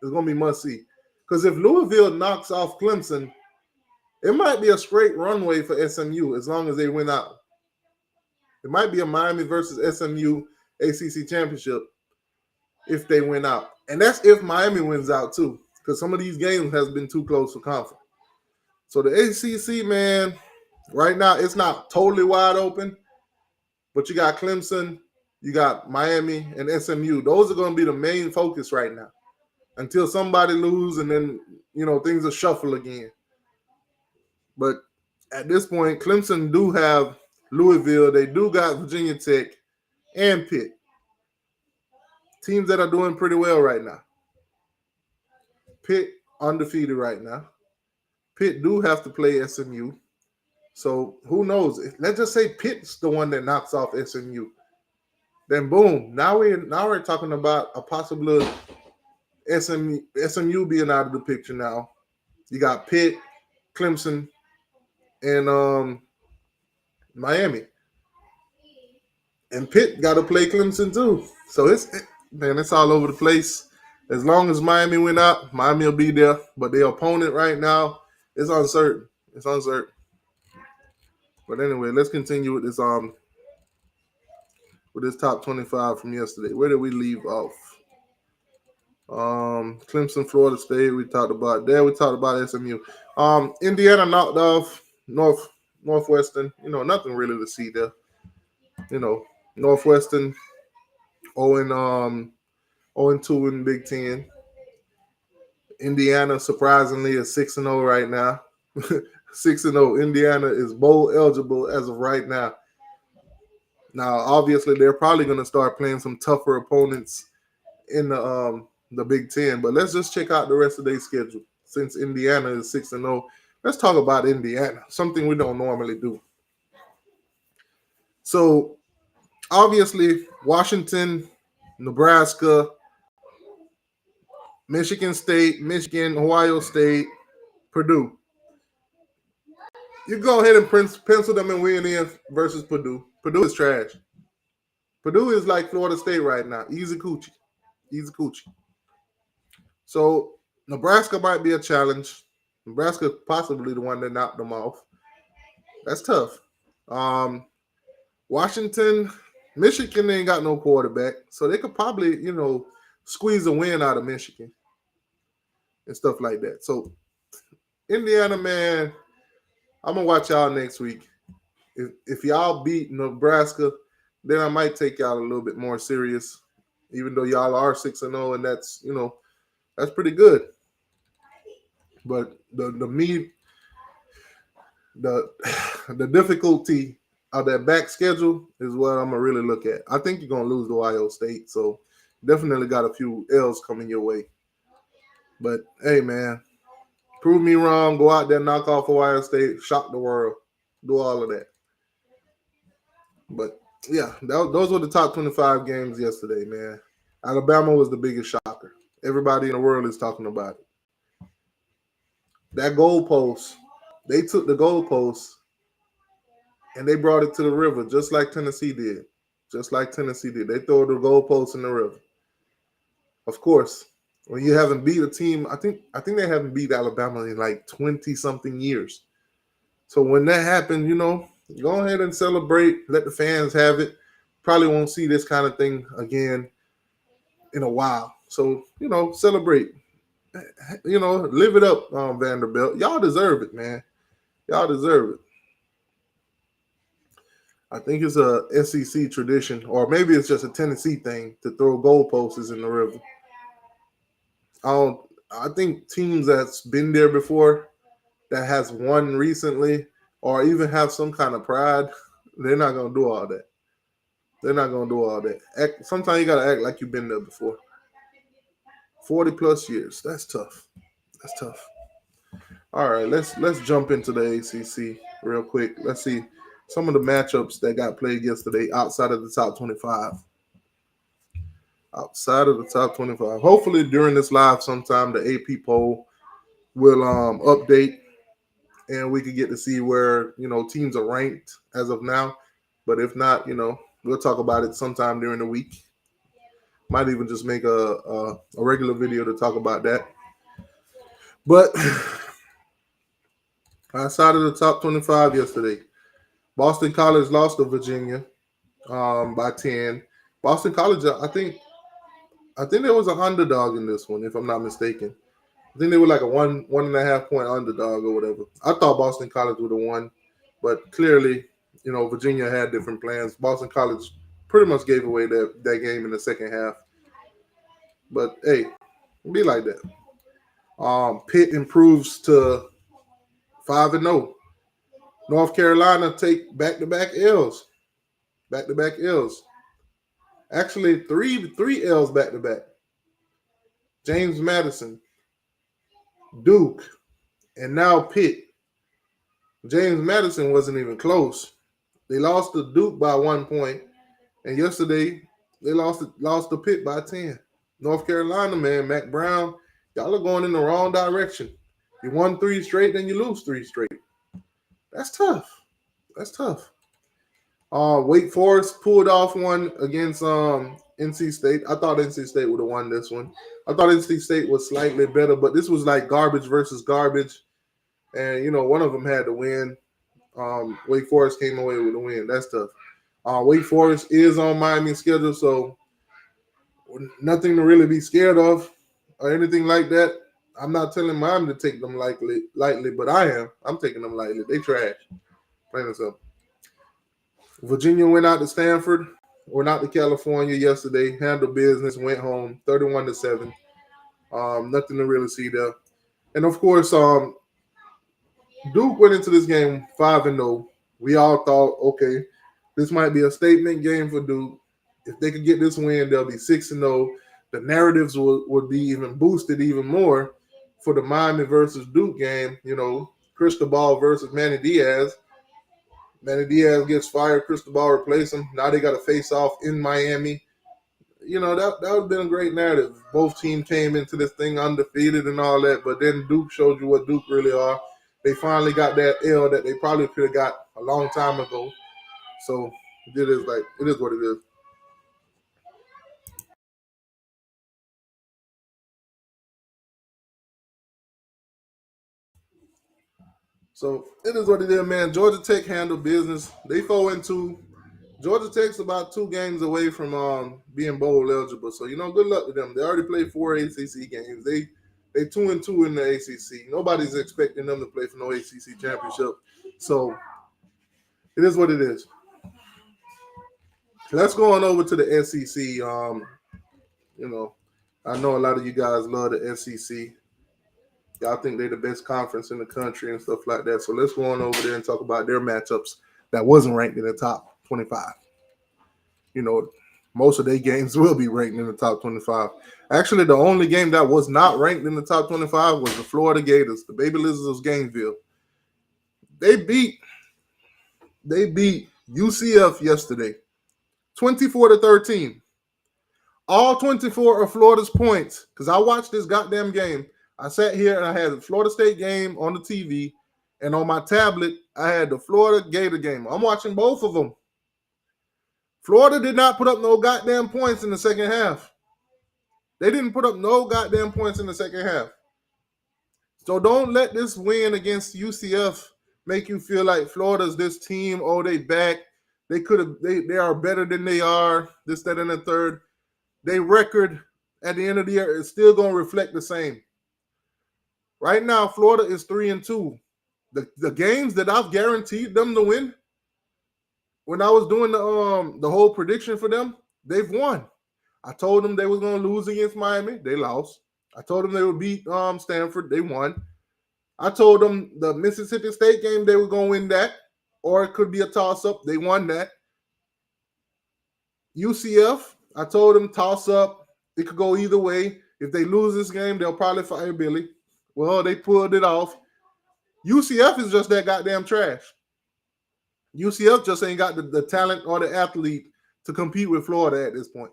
It's going to be must see because if Louisville knocks off Clemson, it might be a straight runway for SMU as long as they win out. It might be a Miami versus SMU ACC championship if they win out, and that's if Miami wins out too, because some of these games has been too close for comfort. So the ACC, man, right now it's not totally wide open, but you got Clemson, you got Miami, and SMU. Those are going to be the main focus right now until somebody lose, and then things will shuffle again. But at this point, Clemson do have Louisville, they do got Virginia Tech and Pitt. Teams that are doing pretty well right now. Pitt undefeated right now. Pitt do have to play SMU. So who knows? Let's just say Pitt's the one that knocks off SMU. Then boom, now we're talking about a possible SMU being out of the picture now. You got Pitt, Clemson, and Miami. And Pitt got to play Clemson too. So it's all over the place. As long as Miami win out, Miami will be there. But their opponent right now is uncertain. It's uncertain. But anyway, let's continue with this top 25 from yesterday. Where did we leave off? Clemson, Florida State. We talked about there. We talked about SMU. Indiana knocked off Northwestern. Nothing really to see there. Northwestern 0-2 in Big Ten. Indiana surprisingly is 6-0 right now. 6-0. Indiana is bowl eligible as of right now. Now, obviously, they're probably going to start playing some tougher opponents in the Big Ten. But let's just check out the rest of their schedule. Since Indiana is 6-0, let's talk about Indiana, something we don't normally do. So, obviously, Washington, Nebraska, Michigan State, Michigan, Ohio State, Purdue. You go ahead and pencil them and win in versus Purdue. Purdue is trash. Purdue is like Florida State right now. Easy coochie. Easy coochie. So Nebraska might be a challenge. Nebraska possibly the one that knocked them off. That's tough. Washington, Michigan ain't got no quarterback. So they could probably, squeeze a win out of Michigan and stuff like that. So Indiana, man, I'm going to watch y'all next week. If y'all beat Nebraska, then I might take y'all a little bit more serious, even though y'all are 6-0, and that's, that's pretty good. But the difficulty of that back schedule is what I'm going to really look at. I think you're going to lose to Ohio State, so definitely got a few L's coming your way. But, hey, man, prove me wrong. Go out there, knock off Ohio State, shock the world, do all of that. But, yeah, those were the top 25 games yesterday, man. Alabama was the biggest shocker. Everybody in the world is talking about it. That goalpost, they took the goalpost and they brought it to the river just like Tennessee did. Just like Tennessee did. They throw the goalpost in the river. Of course, when you haven't beat a team, I think they haven't beat Alabama in like 20-something years. So when that happened, go ahead and celebrate. Let the fans have it. Probably won't see this kind of thing again in a while. So, celebrate. Live it up, Vanderbilt. Y'all deserve it, man. Y'all deserve it. I think it's a SEC tradition, or maybe it's just a Tennessee thing to throw goalposts in the river. I think teams that's been there before, that has won recently, or even have some kind of pride, they're not going to do all that. They're not going to do all that. Sometimes you got to act like you've been there before. 40-plus years. That's tough. That's tough. All right, let's jump into the ACC. real quick. Let's see some of the matchups that got played yesterday outside of the top 25. Outside of the top 25. Hopefully during this live sometime the AP poll will update and we could get to see where teams are ranked as of now. But if not, we'll talk about it sometime during the week. Might even just make a regular video to talk about that. But outside of the top 25 yesterday, Boston College lost to Virginia by 10. Boston College, I think there was an underdog in this one, if I'm not mistaken. I think they were like a 1.5 point underdog or whatever. I thought Boston College would have won, but clearly, Virginia had different plans. Boston College pretty much gave away that game in the second half. But hey, be like that. Pitt improves to 5-0. North Carolina take back-to-back L's. Back-to-back L's. Actually, three L's back-to-back. James Madison, Duke, and now Pitt. James Madison wasn't even close. They lost to Duke by 1 point, and yesterday they lost to Pitt by 10. North Carolina, man, Mac Brown, y'all are going in the wrong direction. You won 3 straight, then you lose 3 straight. That's tough. That's tough. Wake Forest pulled off one against NC State. I thought NC State would have won this one. I thought NC State was slightly better, but this was like garbage versus garbage. And, one of them had to win. Wake Forest came away with a win. That's tough. Wake Forest is on Miami's schedule, so nothing to really be scared of or anything like that. I'm not telling Miami to take them lightly, but I am. I'm taking them lightly. They trash. Plain and simple. Virginia went out to Stanford, went out to California yesterday, handled business, went home 31-7. Nothing to really see there. And of course, Duke went into this game 5-0. We all thought, okay, this might be a statement game for Duke. If they could get this win, they'll be 6-0. The narratives would be even boosted even more for the Miami versus Duke game. Cristobal versus Manny Diaz. Manny Diaz gets fired. Cristobal replaces him. Now they got to face off in Miami. That would have been a great narrative. Both teams came into this thing undefeated and all that, but then Duke showed you what Duke really are. They finally got that L that they probably could have got a long time ago. So it is what it is. So it is what it is, man. Georgia Tech handled business. They 4-2. Georgia Tech's about 2 games away from being bowl eligible. So good luck to them. They already played 4 ACC games. They 2-2 in the ACC. Nobody's expecting them to play for no ACC championship. So it is what it is. Let's go on over to the SEC. I know a lot of you guys love the SEC. Y'all think they're the best conference in the country and stuff like that. So let's go on over there and talk about their matchups that wasn't ranked in the top 25. Most of their games will be ranked in the top 25. Actually, the only game that was not ranked in the top 25 was the Florida Gators, the Baby Lizards of Gainesville. They beat UCF yesterday, 24-13. All 24 of Florida's points, because I watched this goddamn game. I sat here and I had the Florida State game on the TV, and on my tablet, I had the Florida Gator game. I'm watching both of them. Florida did not put up no goddamn points in the second half. They didn't put up no goddamn points in the second half. So don't let this win against UCF make you feel like Florida's this team. Oh, they back. They are better than they are. This, that, and the third. Their record at the end of the year is still going to reflect the same. Right now, Florida is 3-2. The games that I've guaranteed them to win, when I was doing the whole prediction for them, they've won. I told them they was going to lose against Miami. They lost. I told them they would beat Stanford. They won. I told them the Mississippi State game, they were going to win that, or it could be a toss-up. They won that. UCF, I told them toss-up. It could go either way. If they lose this game, they'll probably fire Billy. Well, they pulled it off. UCF is just that goddamn trash. UCF just ain't got the talent or the athlete to compete with Florida at this point.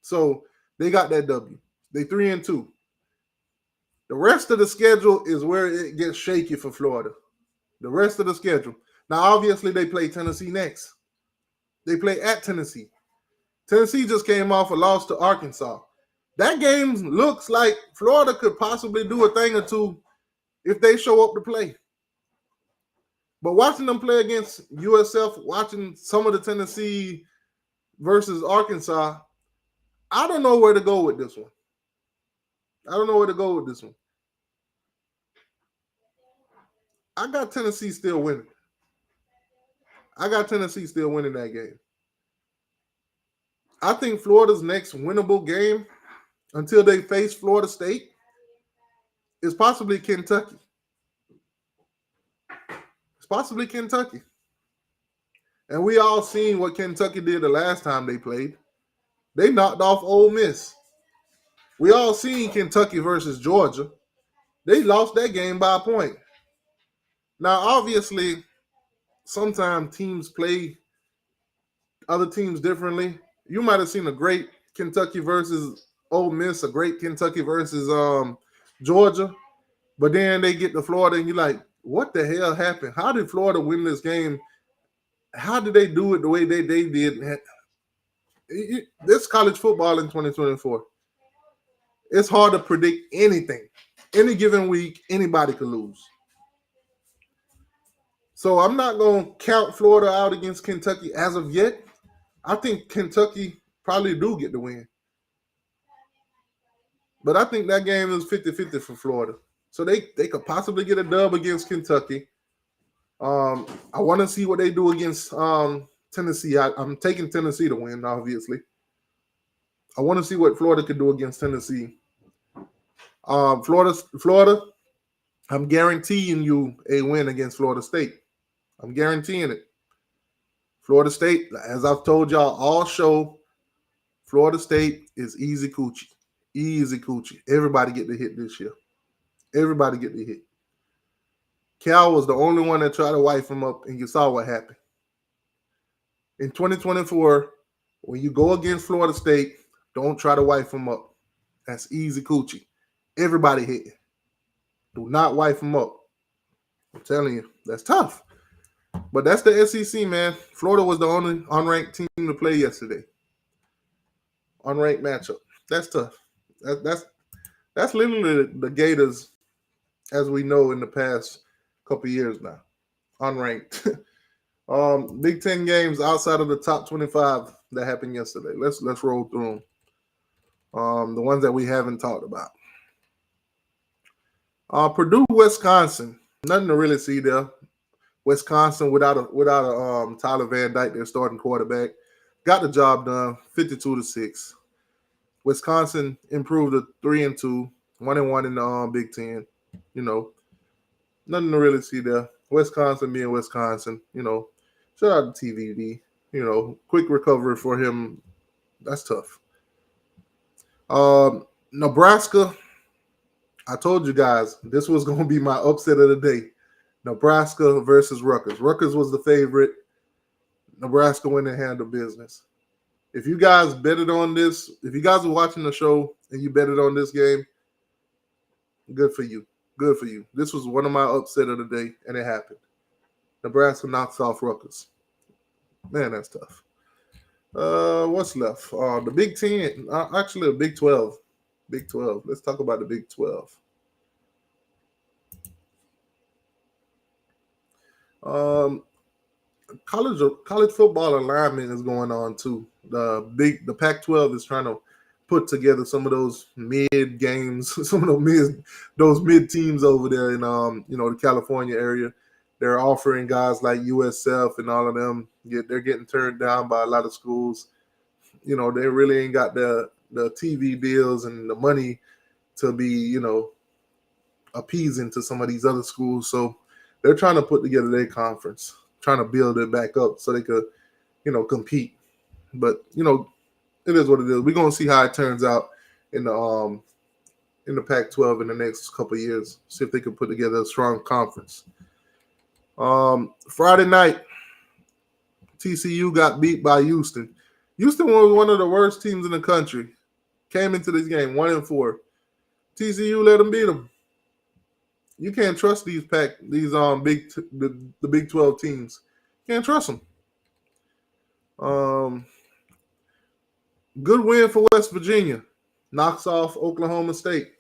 So they got that W. They 3-2. The rest of the schedule is where it gets shaky for Florida. The rest of the schedule. Now, obviously, they play Tennessee next. They play at Tennessee. Tennessee just came off a loss to Arkansas. That game looks like Florida could possibly do a thing or two if they show up to play. But watching them play against USF, watching some of the Tennessee versus Arkansas, I don't know where to go with this one. I got Tennessee still winning. That game. I think Florida's next winnable game until they face Florida State is possibly Kentucky. And we all seen what Kentucky did the last time they played. They knocked off Ole Miss. We all seen Kentucky versus Georgia. They lost that game by a point. Now, obviously, sometimes teams play other teams differently. You might have seen a great Kentucky versus Ole Miss, a great Kentucky versus Georgia, but then they get to Florida and you're like, what the hell happened? How did Florida win this game? How did they do it the way they did? This college football in 2024. It's hard to predict anything. Any given week, anybody could lose. So I'm not going to count Florida out against Kentucky as of yet. I think Kentucky probably do get the win. But I think that game is 50-50 for Florida. So they could possibly get a dub against Kentucky. I want to see what they do against Tennessee. I'm taking Tennessee to win, obviously. I want to see what Florida could do against Tennessee. Florida, I'm guaranteeing you a win against Florida State. I'm guaranteeing it. Florida State, as I've told y'all all show, Florida State is easy coochie. Easy coochie. Everybody get the hit this year. Everybody get the hit. Cal was the only one that tried to wipe him up, and you saw what happened. In 2024, when you go against Florida State, don't try to wipe them up. That's easy coochie. Everybody hit. Do not wipe them up. I'm telling you, that's tough. But that's the SEC, man. Florida was the only unranked team to play yesterday. Unranked matchup. That's tough. That's literally the Gators as we know in the past couple years now. Unranked. Big Ten games outside of the top 25 that happened yesterday. Let's roll through them. The ones that we haven't talked about. Purdue, Wisconsin. Nothing to really see there. Wisconsin without a Tyler Van Dyke, their starting quarterback, got the job done, 52-6. Wisconsin improved to 3-2, 1-1 in the Big Ten. You know, nothing to really see there. Wisconsin being Wisconsin. You know, shout out to TVD. You know, quick recovery for him. That's tough. Nebraska. I told you guys this was going to be my upset of the day. Nebraska versus Rutgers. Rutgers was the favorite. Nebraska went and handled business. If you guys betted on this, if you guys were watching the show and you betted on this game, good for you. Good for you. This was one of my upset of the day, and it happened. Nebraska knocks off Rutgers. Man, that's tough. What's left? The Big Ten. Actually, the Big 12. Big 12. Let's talk about the Big 12. College football alignment is going on too. The Pac-12 is trying to put together some of those mid games, some of those mid teams over there in the California area. They're offering guys like USF and all of them. They're getting turned down by a lot of schools. You know, they really ain't got the TV deals and the money to be, appeasing to some of these other schools. So they're trying to put together their conference, trying to build it back up so they could, compete. But, it is what it is. We're going to see how it turns out in the Pac-12 in the next couple of years. See if they can put together a strong conference. Friday night, TCU got beat by Houston. Houston was one of the worst teams in the country. Came into this game 1-4. TCU let them beat them. You can't trust these the Big 12 teams. Can't trust them. Good win for West Virginia. Knocks off Oklahoma State.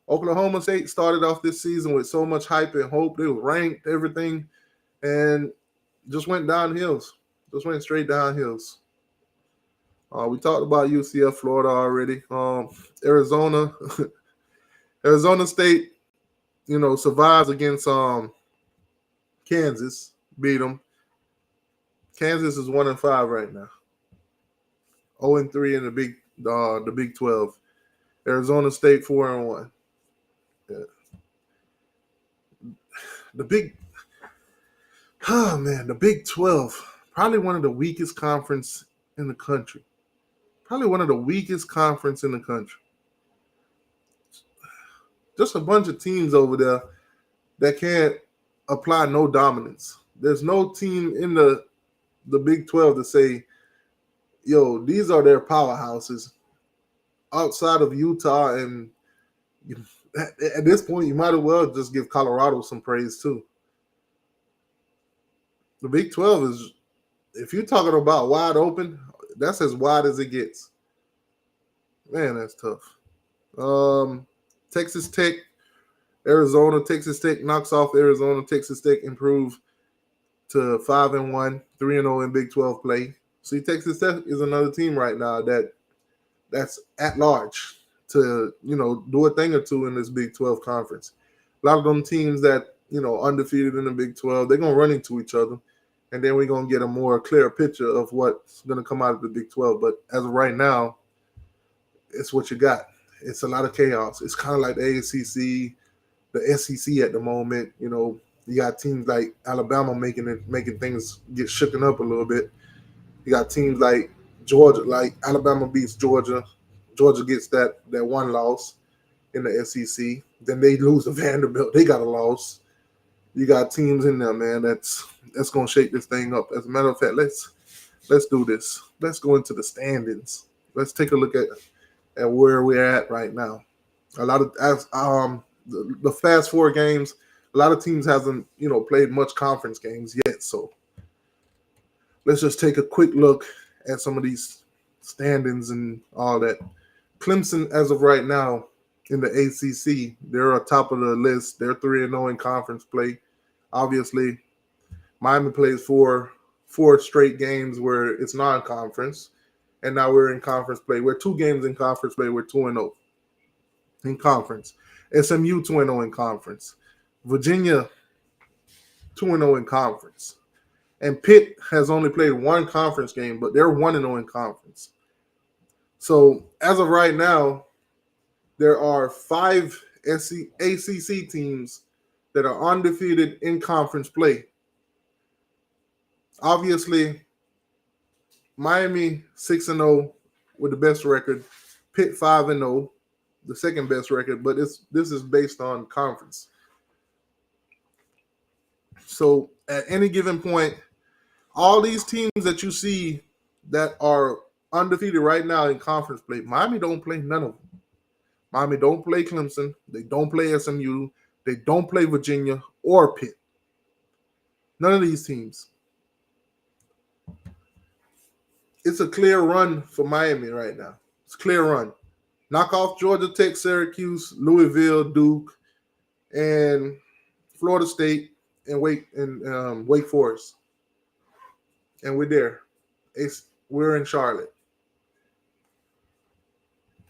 Oklahoma State started off this season with so much hype and hope. They were ranked, everything, and just went downhills. Just went straight downhills. We talked about UCF, Florida already. Arizona, Arizona State, survives against Kansas, beat them. Kansas is 1-5 right now. 0-3 in the Big 12. Arizona State 4-1. Yeah. The Big 12, probably one of the weakest conference in the country. Probably one of the weakest conference in the country. Just a bunch of teams over there that can't apply no dominance. There's no team in the Big 12 to say, yo, these are their powerhouses. Outside of Utah, and at this point, you might as well just give Colorado some praise too. The Big 12 is, if you're talking about wide open, that's as wide as it gets. Man, that's tough. Texas Tech, Arizona. Texas Tech knocks off Arizona. Texas Tech improve to 5-1, 3-0 in Big 12 play. See, Texas Tech is another team right now that's at large to, do a thing or two in this Big 12 conference. A lot of them teams that, undefeated in the Big 12, they're going to run into each other. And then we're going to get a more clear picture of what's going to come out of the Big 12. But as of right now, it's what you got. It's a lot of chaos. It's kind of like the ACC, the SEC at the moment. You got teams like Alabama making things get shooken up a little bit. You got teams like Georgia, like Alabama beats Georgia. Georgia gets that one loss in the SEC. Then they lose to Vanderbilt. They got a loss. You got teams in there, man, that's going to shake this thing up. As a matter of fact, let's do this. Let's go into the standings. Let's take a look at where we're at right now. A lot of the fast four games, a lot of teams hasn't, played much conference games yet. So let's just take a quick look at some of these standings and all that. Clemson, as of right now, in the ACC, they're on top of the list. They're 3-0 in conference play. Obviously, Miami plays four straight games where it's non-conference, and now we're in conference play. We're 2 games in conference play. We're 2-0 in conference. SMU 2-0 in conference. Virginia 2-0 in conference. And Pitt has only played 1 conference game, but they're 1-0 in conference. So as of right now, there are 5 ACC teams that are undefeated in conference play. Obviously, Miami 6-0 with the best record. Pitt 5-0, the second best record, but this is based on conference. So at any given point, all these teams that you see that are undefeated right now in conference play, Miami don't play none of them. Miami don't play Clemson. They don't play SMU. They don't play Virginia or Pitt. None of these teams. It's a clear run for Miami right now. It's a clear run. Knock off Georgia Tech, Syracuse, Louisville, Duke, and Florida State, and Wake Forest. And we're there. We're in Charlotte.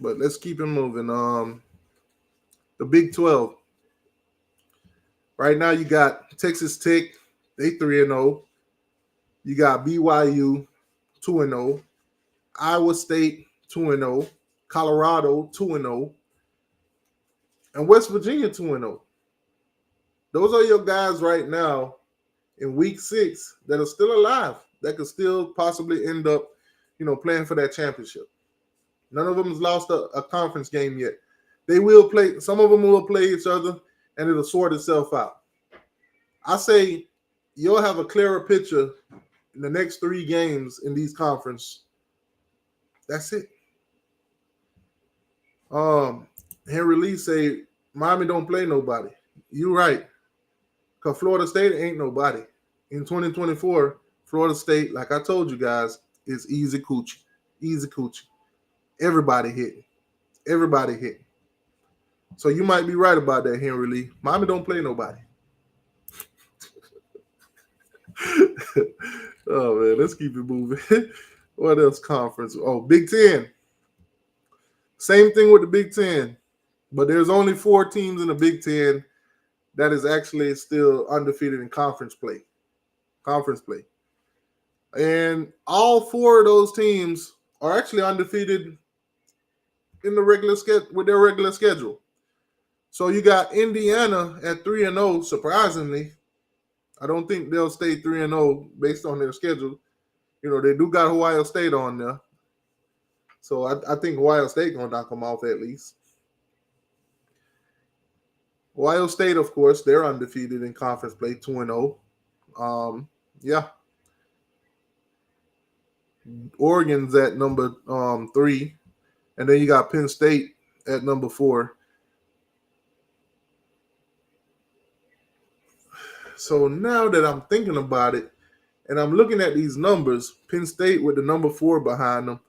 But let's keep it moving. The Big 12. Right now you got Texas Tech, they 3-0. You got BYU 2-0. Iowa State 2-0. Colorado 2-0. And West Virginia 2-0. Those are your guys right now in week 6 that are still alive, that could still possibly end up, playing for that championship. None of them has lost a conference game yet. They will play. Some of them will play each other, and it'll sort itself out. I say you'll have a clearer picture in the next 3 games in these conference. That's it. Henry Lee say Miami don't play nobody. You right. Because Florida State ain't nobody. In 2024, Florida State, like I told you guys, is easy coochie. Easy coochie. Everybody hitting. Everybody hitting. So you might be right about that, Henry Lee. Miami don't play nobody. Oh, man, let's keep it moving. What else conference? Oh, Big Ten. Same thing with the Big Ten. But there's only 4 teams in the Big Ten that is actually still undefeated in conference play. Conference play. And all 4 of those teams are actually undefeated in the regular schedule with their regular schedule. So you got Indiana at 3-0, surprisingly. I don't think they'll stay 3-0 based on their schedule. You know, they do got Ohio State on there. So I think Ohio State going to knock them off at least. Ohio State, of course, they're undefeated in conference play, 2-0. Yeah. Oregon's at number 3. And then you got Penn State at number 4. So now that I'm thinking about it, and I'm looking at these numbers, Penn State with the number 4 behind them,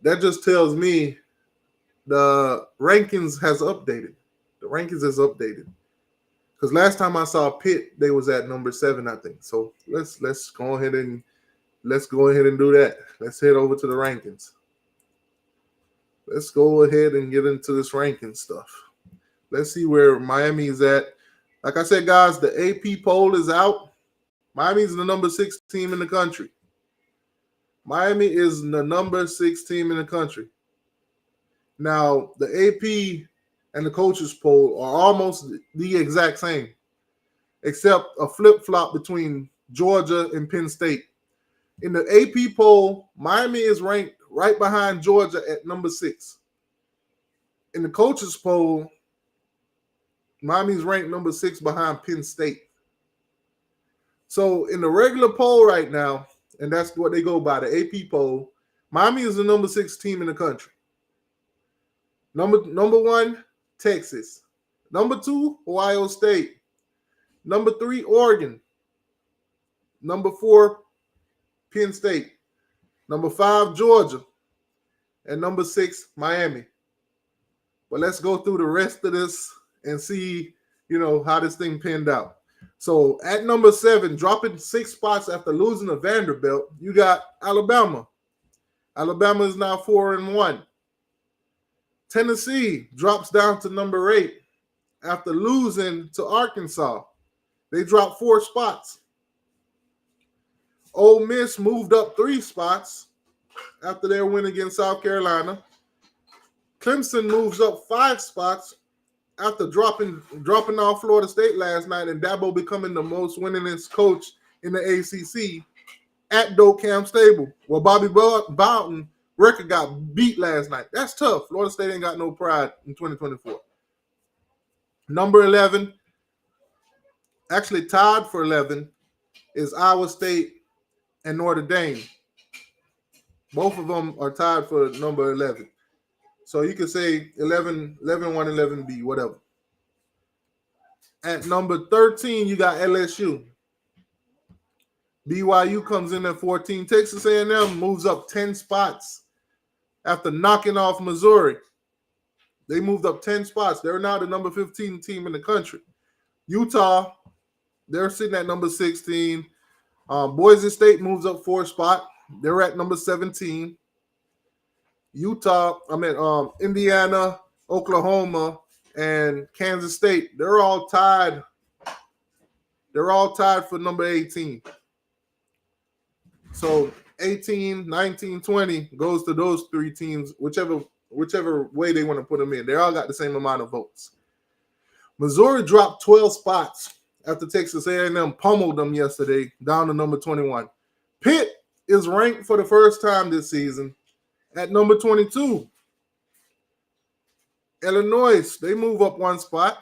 that just tells me the rankings has updated. The rankings is updated. Because last time I saw Pitt, they was at number 7, I think. So let's go ahead and do that. Let's head over to the rankings. Let's go ahead and get into this ranking stuff. Let's see where Miami is at. Like I said, guys, the AP poll is out. Miami's the number 6 team in the country. Miami is the number 6 team in the country. Now, the AP and the coaches poll are almost the exact same, except a flip-flop between Georgia and Penn State. In the AP poll, Miami is ranked right behind Georgia at number 6. In the coaches poll, Miami's ranked number 6 behind Penn State. So in the regular poll right now, and that's what they go by, the AP poll, Miami is the number 6 team in the country. Number 1, Texas. Number 2, Ohio State. Number 3, Oregon. Number 4, Penn State. Number 5, Georgia. And number 6, Miami. But let's go through the rest of this and see, how this thing pinned out. So at number 7, dropping 6 spots after losing to Vanderbilt, you got Alabama. Alabama is now 4-1. Tennessee drops down to number 8 after losing to Arkansas. They dropped 4 spots. Ole Miss moved up 3 spots after their win against South Carolina. Clemson moves up 5 spots after dropping off Florida State last night and Dabo becoming the most winningest coach in the ACC at Doak Cam Stable, where Bobby Bowden record got beat last night. That's tough. Florida State ain't got no pride in 2024. Number 11, actually tied for 11, is Iowa State and Notre Dame. Both of them are tied for number 11. So you could say 11, 1, 11B, whatever. At number 13, you got LSU. BYU comes in at 14. Texas A&M moves up 10 spots after knocking off Missouri. They moved up 10 spots. They're now the number 15 team in the country. Utah, they're sitting at number 16. Boise State moves up 4 spot. They're at number 17. Indiana, Oklahoma, and Kansas State, they're all tied. They're all tied for number 18. So 18, 19, 20 goes to those 3 teams, whichever way they want to put them in. They all got the same amount of votes. Missouri dropped 12 spots after Texas A&M pummeled them yesterday down to number 21. Pitt is ranked for the first time this season at number 22. Illinois, they move up 1 spot.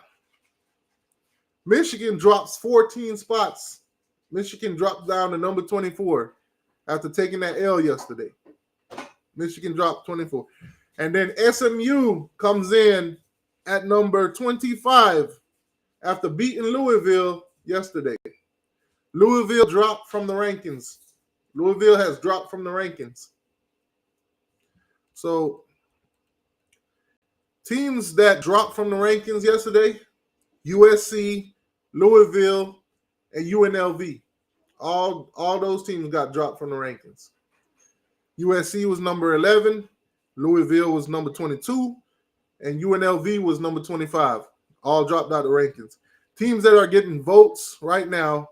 Michigan drops 14 spots Michigan dropped down to number 24 after taking that L yesterday. Michigan dropped 24. And then SMU comes in at number 25 after beating Louisville yesterday. Louisville dropped from the rankings. Louisville has dropped from the rankings. So teams that dropped from the rankings yesterday, USC, Louisville, and UNLV. All those teams got dropped from the rankings. USC was number 11, Louisville was number 22, and UNLV was number 25. All dropped out of the rankings. Teams that are getting votes right now,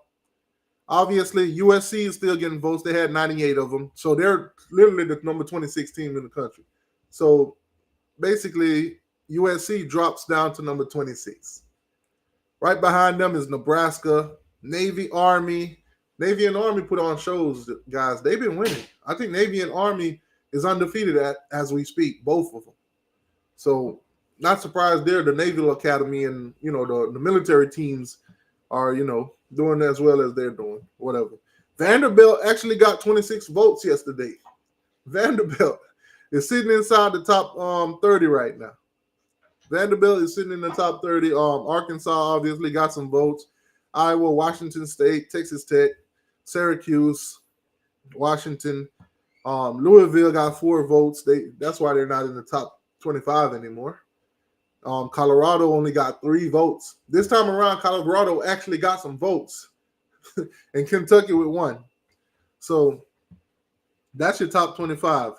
obviously USC is still getting votes. They had 98 of them. So they're literally the number 26 team in the country. So basically USC drops down to number 26. Right behind them is Nebraska, Navy, Army. Navy and Army put on shows, guys. They've been winning. I think Navy and Army is undefeated as we speak, both of them. So not surprised there. The Naval Academy and, the military teams are, doing as well as they're doing, whatever. Vanderbilt actually got 26 votes yesterday. Vanderbilt is sitting inside the top 30 right now. Vanderbilt is sitting in the top 30. Arkansas obviously got some votes. Iowa, Washington State, Texas Tech, Syracuse, Washington. Louisville got 4 votes. That's why they're not in the top 25 anymore. Colorado only got 3 votes. This time around, Colorado actually got some votes. And Kentucky with 1. So that's your top 25.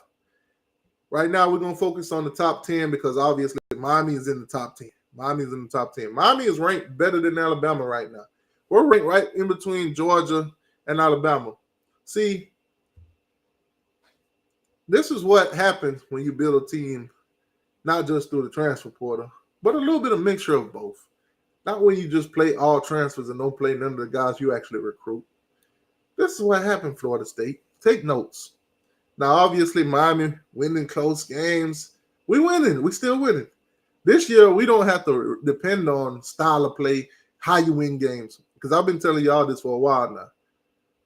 Right now, we're going to focus on the top 10 because obviously Miami is in the top 10. Miami's in the top 10. Miami is ranked better than Alabama right now. We're ranked right in between Georgia and Alabama. See, this is what happens when you build a team, not just through the transfer portal, but a little bit of mixture of both. Not when you just play all transfers and don't play none of the guys you actually recruit. This is what happened, Florida State. Take notes. Now, obviously, Miami winning close games. We winning. We still winning. This year, we don't have to depend on style of play, how you win games. Because I've been telling y'all this for a while now.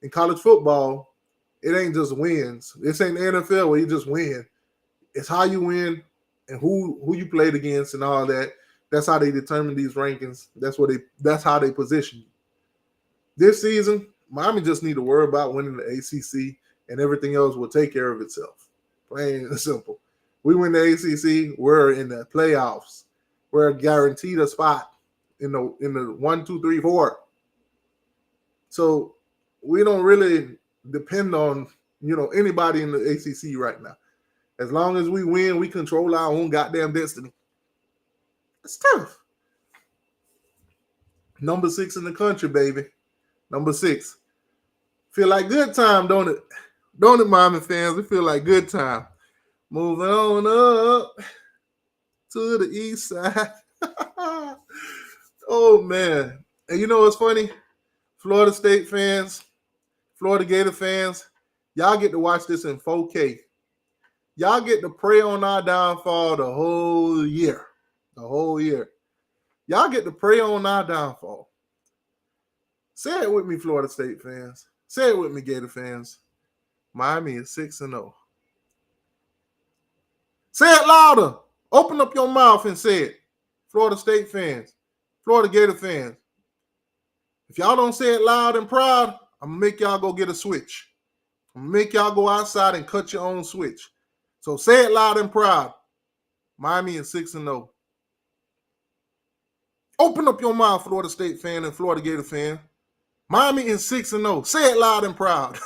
In college football, it ain't just wins. This ain't the NFL where you just win. It's how you win and who you played against and all that. That's how they determine these rankings. That's how they position you. This season, Miami just need to worry about winning the ACC, and everything else will take care of itself. Plain and simple. We win the ACC, we're in the playoffs. We're guaranteed a spot in the 1, 2, 3, 4. So we don't really depend on anybody in the ACC right now. As long as we win, we control our own goddamn destiny. It's tough. Number 6 in the country, baby. Number 6. Feel like good time, don't it? Don't it, Miami fans? We feel like good time. Moving on up to the east side. Oh, man. And you know what's funny? Florida State fans, Florida Gator fans, y'all get to watch this in 4K. Y'all get to pray on our downfall the whole year. The whole year. Y'all get to pray on our downfall. Say it with me, Florida State fans. Say it with me, Gator fans. Miami is 6-0. Say it louder. Open up your mouth and say it. Florida State fans, Florida Gator fans. If y'all don't say it loud and proud, I'm going to make y'all go get a switch. I'm going to make y'all go outside and cut your own switch. So say it loud and proud. Miami is 6-0. Open up your mouth, Florida State fan and Florida Gator fan. Miami is 6-0. Say it loud and proud.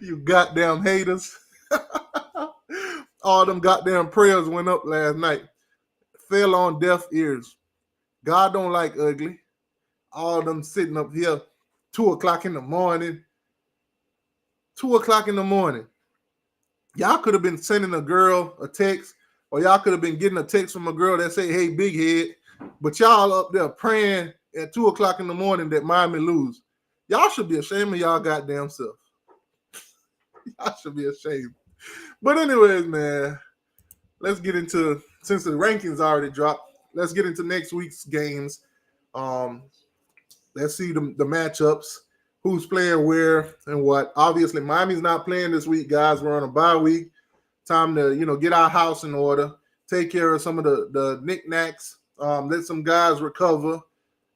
You goddamn haters. All them goddamn prayers went up last night. Fell on deaf ears. God don't like ugly. All them sitting up here 2 o'clock in the morning. 2 o'clock in the morning. Y'all could have been sending a girl a text, or y'all could have been getting a text from a girl that say, hey, big head. But y'all up there praying at 2 o'clock in the morning that Miami lose. Y'all should be ashamed of y'all goddamn self. Y'all should be ashamed. But anyways, man, let's get into, since the rankings already dropped, let's get into next week's games. Let's see the matchups, who's playing where and what. Obviously, Miami's not playing this week, guys. We're on a bye week. Time to get our house in order, take care of some of the knickknacks, let some guys recover,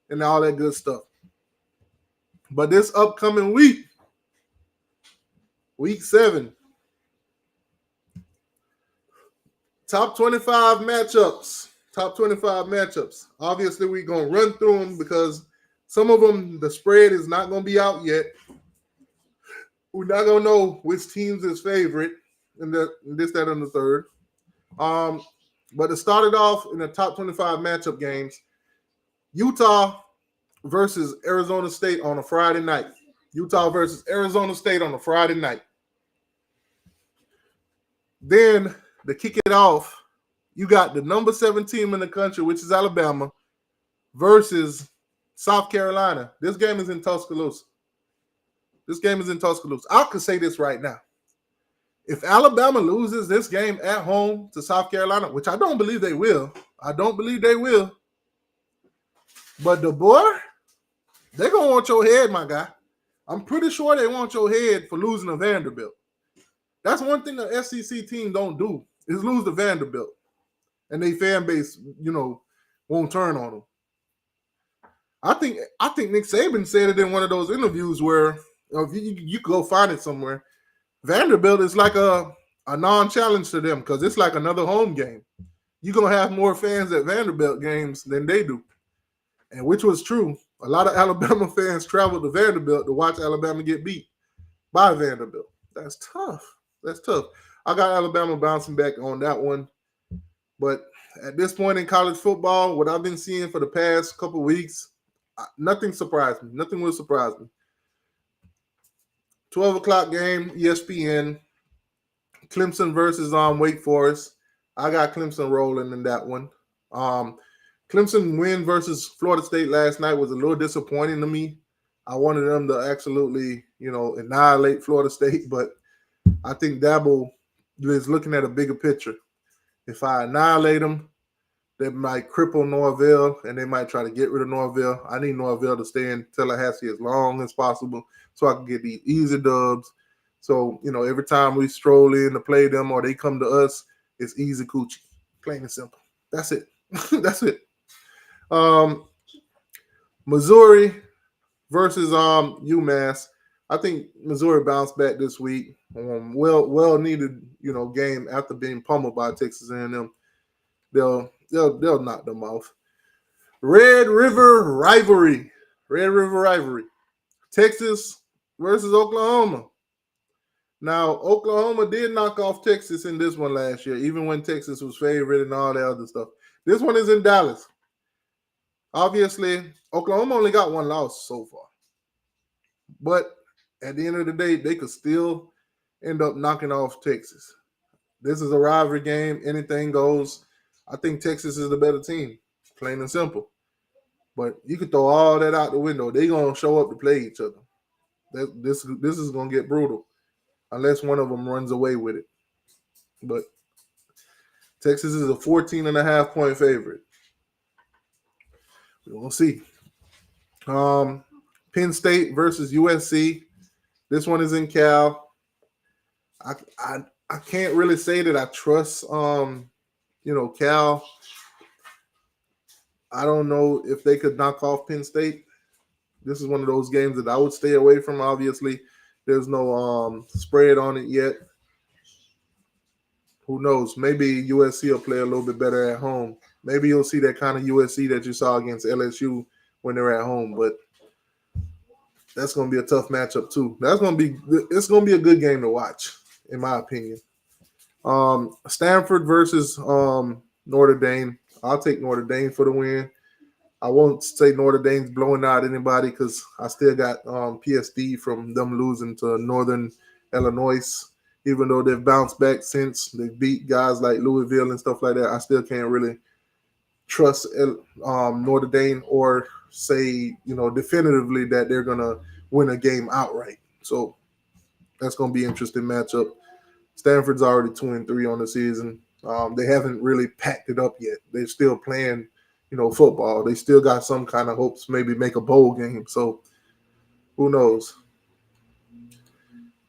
and all that good stuff. But this upcoming week, week 7, top 25 matchups. Top 25 matchups. Obviously, we're going to run through them because some of them, the spread is not going to be out yet. We're not going to know which team's is favorite in this, that, and the third. But to start it off in the top 25 matchup games, Utah versus Arizona State on a Friday night. Utah versus Arizona State on a Friday night. Then to kick it off, you got the number 7 team in the country, which is Alabama, versus South Carolina. This game is in Tuscaloosa. I could say this right now. If Alabama loses this game at home to South Carolina, which I don't believe they will, but the boy, they're going to want your head, my guy. I'm pretty sure they want your head for losing to Vanderbilt. That's one thing the SEC team don't do, is lose to Vanderbilt. And they fan base, won't turn on them. I think Nick Saban said it in one of those interviews where if you could go find it somewhere. Vanderbilt is like a non-challenge to them because it's like another home game. You're going to have more fans at Vanderbilt games than they do. And which was true. A lot of Alabama fans traveled to Vanderbilt to watch Alabama get beat by Vanderbilt. That's tough. I got Alabama bouncing back on that one. But at this point in college football, what I've been seeing for the past couple weeks, nothing surprised me. Nothing will surprise me. 12 o'clock game, ESPN. Clemson versus Wake Forest. I got Clemson rolling in that one. Clemson win versus Florida State last night was a little disappointing to me. I wanted them to absolutely, annihilate Florida State, but I think Dabo is looking at a bigger picture. If I annihilate them, they might cripple Norvell, and they might try to get rid of Norvell. I need Norvell to stay in Tallahassee as long as possible so I can get these easy dubs. So, every time we stroll in to play them or they come to us, it's easy coochie. Plain and simple. That's it. That's it. Missouri versus UMass. I think Missouri bounced back this week. Well needed, game after being pummeled by Texas A&M. They'll knock them off. Red River rivalry. Texas versus Oklahoma. Now, Oklahoma did knock off Texas in this one last year, even when Texas was favored and all that other stuff. This one is in Dallas. Obviously, Oklahoma only got one loss so far. But at the end of the day, they could still end up knocking off Texas. This is a rivalry game. Anything goes. I think Texas is the better team, plain and simple. But you could throw all that out the window. They're going to show up to play each other. This is going to get brutal unless one of them runs away with it. But Texas is a 14.5-point favorite. We're going to see. Penn State versus USC. This one is in Cal. I can't really say that I trust Cal. I don't know if they could knock off Penn State. This is one of those games that I would stay away from. Obviously, there's no spread on it yet. Who knows? Maybe USC will play a little bit better at home. Maybe you'll see that kind of USC that you saw against LSU when they're at home. But that's going to be a tough matchup too. It's going to be a good game to watch, in my opinion. Stanford versus Notre Dame. I'll take Notre Dame for the win. I won't say Notre Dame's blowing out anybody because I still got PSD from them losing to Northern Illinois. Even though they've bounced back since they beat guys like Louisville and stuff like that, I still can't really trust Notre Dame or say, definitively that they're going to win a game outright. So that's going to be an interesting matchup. Stanford's already 2-3 on the season. They haven't really packed it up yet. They're still playing, football. They still got some kind of hopes, maybe make a bowl game. So who knows?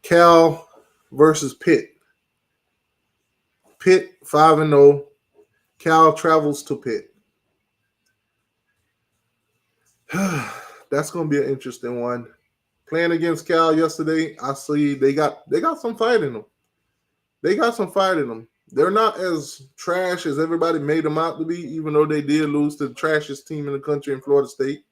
Cal versus Pitt. Pitt 5-0. Cal travels to Pitt. That's gonna be an interesting one. Playing against Cal yesterday, I see they got some fight in them. They got some fight in them. They're not as trash as everybody made them out to be, even though they did lose to the trashiest team in the country in Florida State.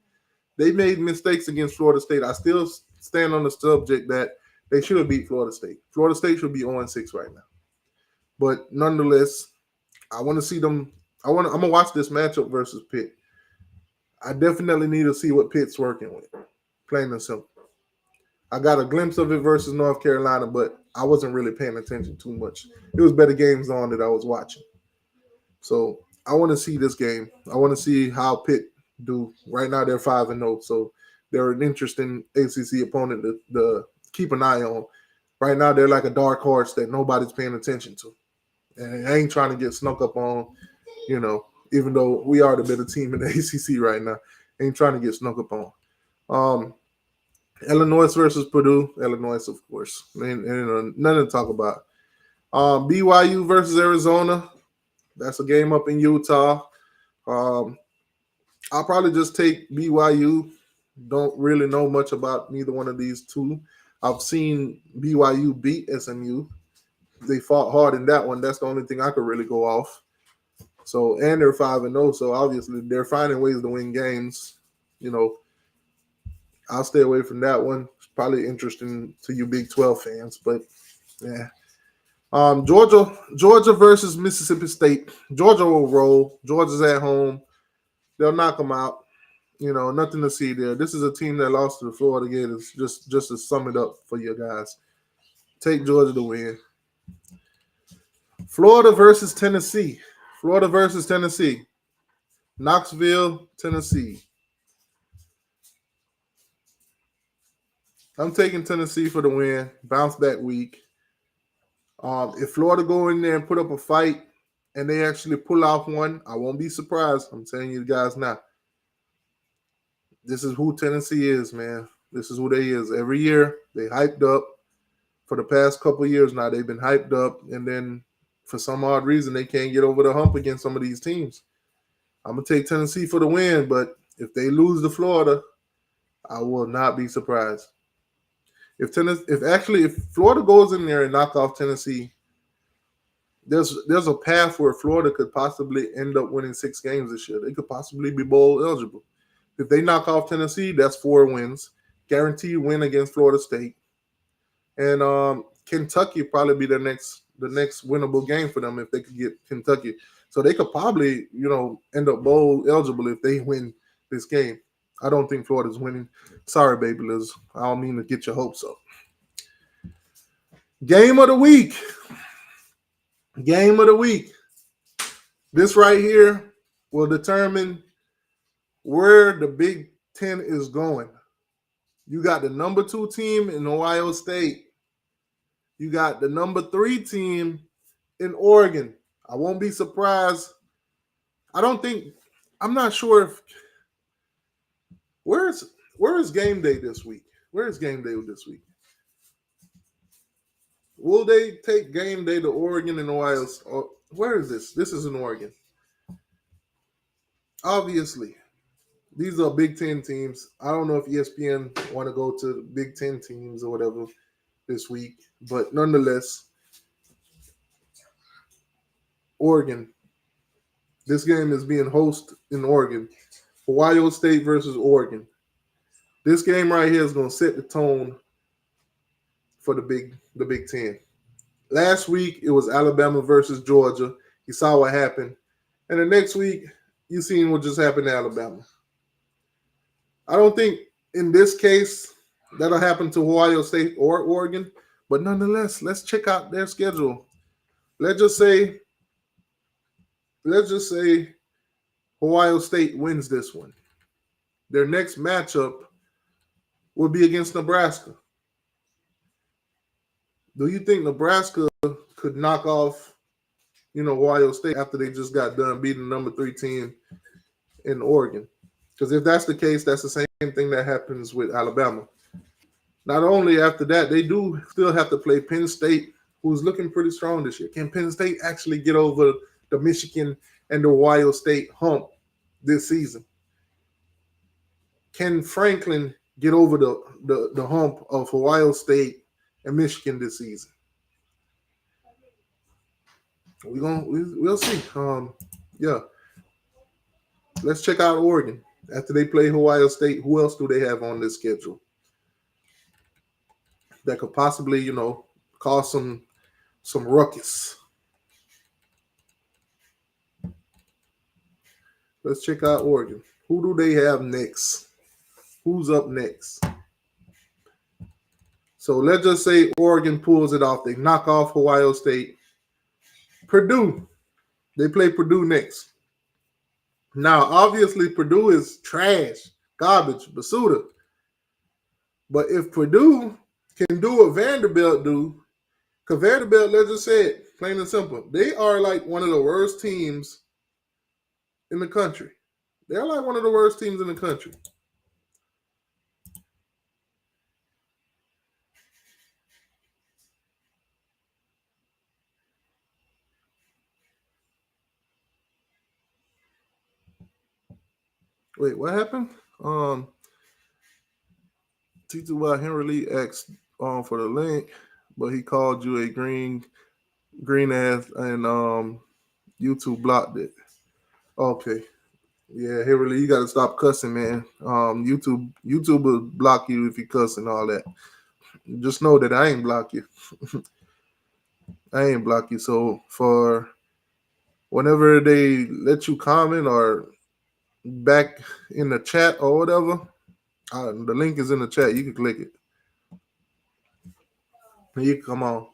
They made mistakes against Florida State. I still stand on the subject that they should have beat Florida State. Florida State should be 0-6 right now. But nonetheless, I want to see them. I'm gonna watch this matchup versus Pitt. I definitely need to see what Pitt's working with. Plain and simple. I got a glimpse of it versus North Carolina, but I wasn't really paying attention too much. It was better games on that I was watching. So I want to see this game. I want to see how Pitt do. Right now they're 5-0, so they're an interesting ACC opponent to keep an eye on. Right now they're like a dark horse that nobody's paying attention to, and I ain't trying to get snuck up on. Even though we are the better team in the ACC right now, ain't trying to get snuck up on. Um, Illinois versus Purdue. Illinois, of course. Nothing to talk about. BYU versus Arizona. That's a game up in Utah. Um, I'll probably just take BYU. Don't really know much about neither one of these two. I've seen BYU beat SMU. They fought hard in that one. That's the only thing I could really go off. So, and they're 5-0, so obviously they're finding ways to win games. I'll stay away from that one. It's probably interesting to you Big 12 fans, but yeah. Georgia versus Mississippi State. Georgia will roll. Georgia's at home. They'll knock them out. Nothing to see there. This is a team that lost to the Florida Gators. Just to sum it up for you guys. Take Georgia to win. Florida versus Tennessee. Florida versus Tennessee. Knoxville, Tennessee. I'm taking Tennessee for the win. Bounce back week. If Florida go in there and put up a fight and they actually pull off one, I won't be surprised. I'm telling you guys now. This is who Tennessee is, man. This is who they is. Every year, they hyped up. For the past couple of years now, they've been hyped up. And then for some odd reason, they can't get over the hump against some of these teams. I'm going to take Tennessee for the win, but if they lose to Florida, I will not be surprised. If Florida goes in there and knock off Tennessee, there's a path where Florida could possibly end up winning 6 games this year. They could possibly be bowl eligible. If they knock off Tennessee, that's 4 wins, guaranteed win against Florida State, and Kentucky probably be the next winnable game for them if they could get Kentucky. So they could probably end up bowl eligible if they win this game. I don't think Florida's winning. Sorry, baby Liz. I don't mean to get your hopes up. Game of the week. Game of the week. This right here will determine where the Big Ten is going. You got the number 2 team in Ohio State. You got the number 3 team in Oregon. I won't be surprised. I'm not sure if where is game day this week? Where is game day this week? Will they take game day to Oregon and Ohio? Or where is this? This is in Oregon. Obviously, these are Big Ten teams. I don't know if ESPN want to go to the Big Ten teams or whatever this week, but nonetheless, Oregon. This game is being hosted in Oregon. Ohio State versus Oregon. This game right here is going to set the tone for the Big Ten. Last week, it was Alabama versus Georgia. You saw what happened. And the next week, you seen what just happened to Alabama. I don't think in this case that'll happen to Ohio State or Oregon. But nonetheless, let's check out their schedule. Let's just say Ohio State wins this one. Their next matchup will be against Nebraska. Do you think Nebraska could knock off, Ohio State after they just got done beating the number 3 team in Oregon. Because if that's the case, that's the same thing that happens with Alabama. Not only after that, they do still have to play Penn State, who's looking pretty strong this year. Can Penn State actually get over the Michigan and the Ohio State hump this season? Can Franklin get over the hump of Ohio State and Michigan this season? We'll see. Yeah, let's check out Oregon after they play Ohio State. Who else do they have on this schedule that could possibly, cause some ruckus? Let's check out Oregon. Who do they have next? Who's up next? So let's just say Oregon pulls it off. They knock off Ohio State. Purdue. They play Purdue next. Now, obviously, Purdue is trash, garbage, basura. But if Purdue can do what Vanderbilt do, because Vanderbilt, let's just say it, plain and simple, they are like one of the worst teams in the country. They're like one of the worst teams in the country. Wait, what happened? T2Y Henry Lee asked for the link, but he called you a green ass, and YouTube blocked it. Okay. Yeah, Henry Lee, you gotta stop cussing, man. YouTube will block you if you cuss and all that. Just know that I ain't block you. I ain't block you. So for whenever they let you comment or back in the chat or whatever, the link is in the chat. You can click it. And you can come on.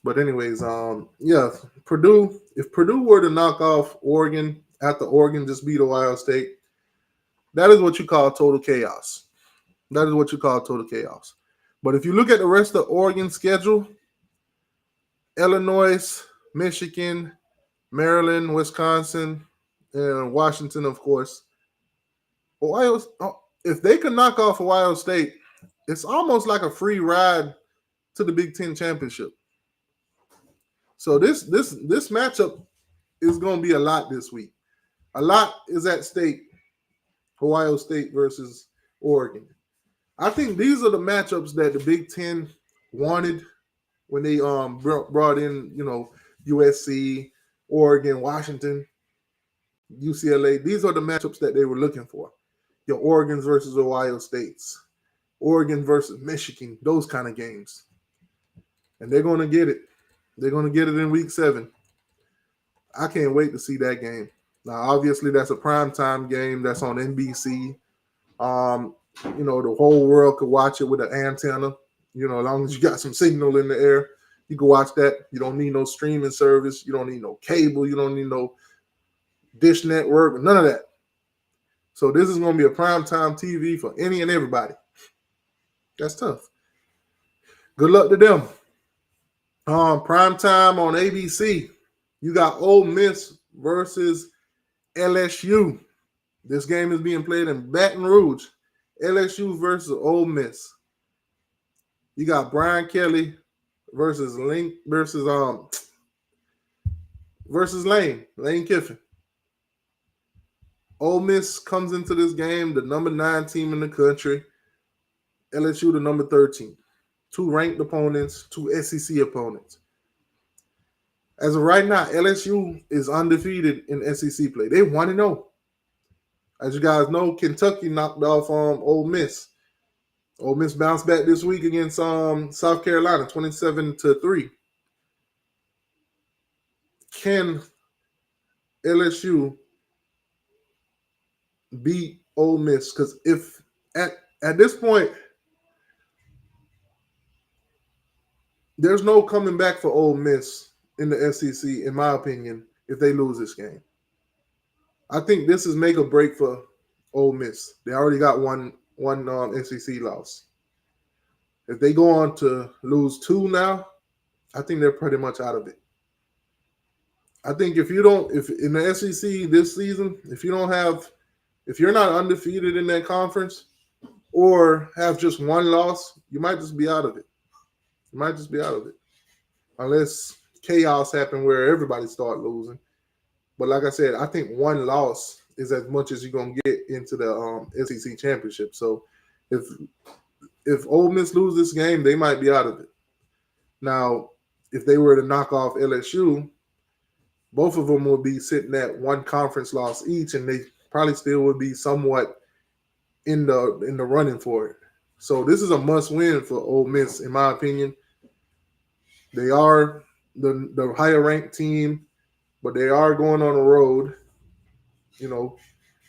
But anyways, yeah, Purdue. If Purdue were to knock off Oregon after Oregon just beat Ohio State, that is what you call total chaos. That is what you call total chaos. But if you look at the rest of Oregon's schedule, Illinois, Michigan, Maryland, Wisconsin, and Washington, of course. If they can knock off Ohio State, it's almost like a free ride to the Big Ten championship. So this matchup is going to be a lot this week. A lot is at stake. Ohio State versus Oregon. I think these are the matchups that the Big Ten wanted when they brought in, USC, Oregon, Washington, UCLA. These are the matchups that they were looking for. Your Oregons versus Ohio States, Oregon versus Michigan, those kind of games. And they're going to get it. They're going to get it in week 7. I can't wait to see that game. Now, obviously, that's a primetime game that's on NBC. The whole world could watch it with an antenna. As long as you got some signal in the air, you can watch that. You don't need no streaming service. You don't need no cable. You don't need no dish network. None of that. So this is going to be a primetime TV for any and everybody. That's tough. Good luck to them. Primetime on ABC. You got Ole Miss versus LSU. This game is being played in Baton Rouge. LSU versus Ole Miss. You got Brian Kelly versus Lane Kiffin. Ole Miss comes into this game the number 9 team in the country. LSU the number 13. 2 ranked opponents, 2 SEC opponents. As of right now, LSU is undefeated in SEC play. They 1-0. As you guys know, Kentucky knocked off Ole Miss. Ole Miss bounced back this week against South Carolina, 27-3. Can LSU beat Ole Miss? Because if at this point, there's no coming back for Ole Miss in the SEC, in my opinion, if they lose this game. I think this is make or break for Ole Miss. They already got one SEC loss. If they go on to lose 2 now, I think they're pretty much out of it. I think if in the SEC this season, if you're not undefeated in that conference or have just one loss, you might just be out of it. You might just be out of it unless chaos happen where everybody start losing. But like I said, I think one loss is as much as you're gonna get into the SEC championship. So if if Ole Miss lose this game, they might be out of it. Now, if they were to knock off LSU, both of them would be sitting at one conference loss each, and they probably still would be somewhat in the running for it. So this is a must win for Ole Miss, in my opinion. They are the higher ranked team, but they are going on the road. You know,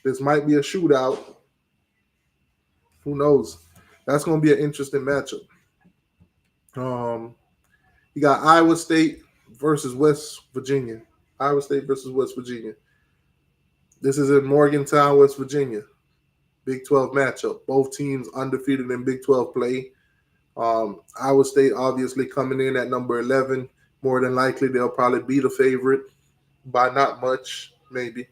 this might be a shootout. Who knows? That's going to be an interesting matchup. Um, you got Iowa State versus West Virginia. Iowa State versus West Virginia. This is in Morgantown, West Virginia. Big 12 matchup. Both teams undefeated in Big 12 play. Iowa State obviously coming in at number 11. More than likely, they'll probably be the favorite by not much, maybe.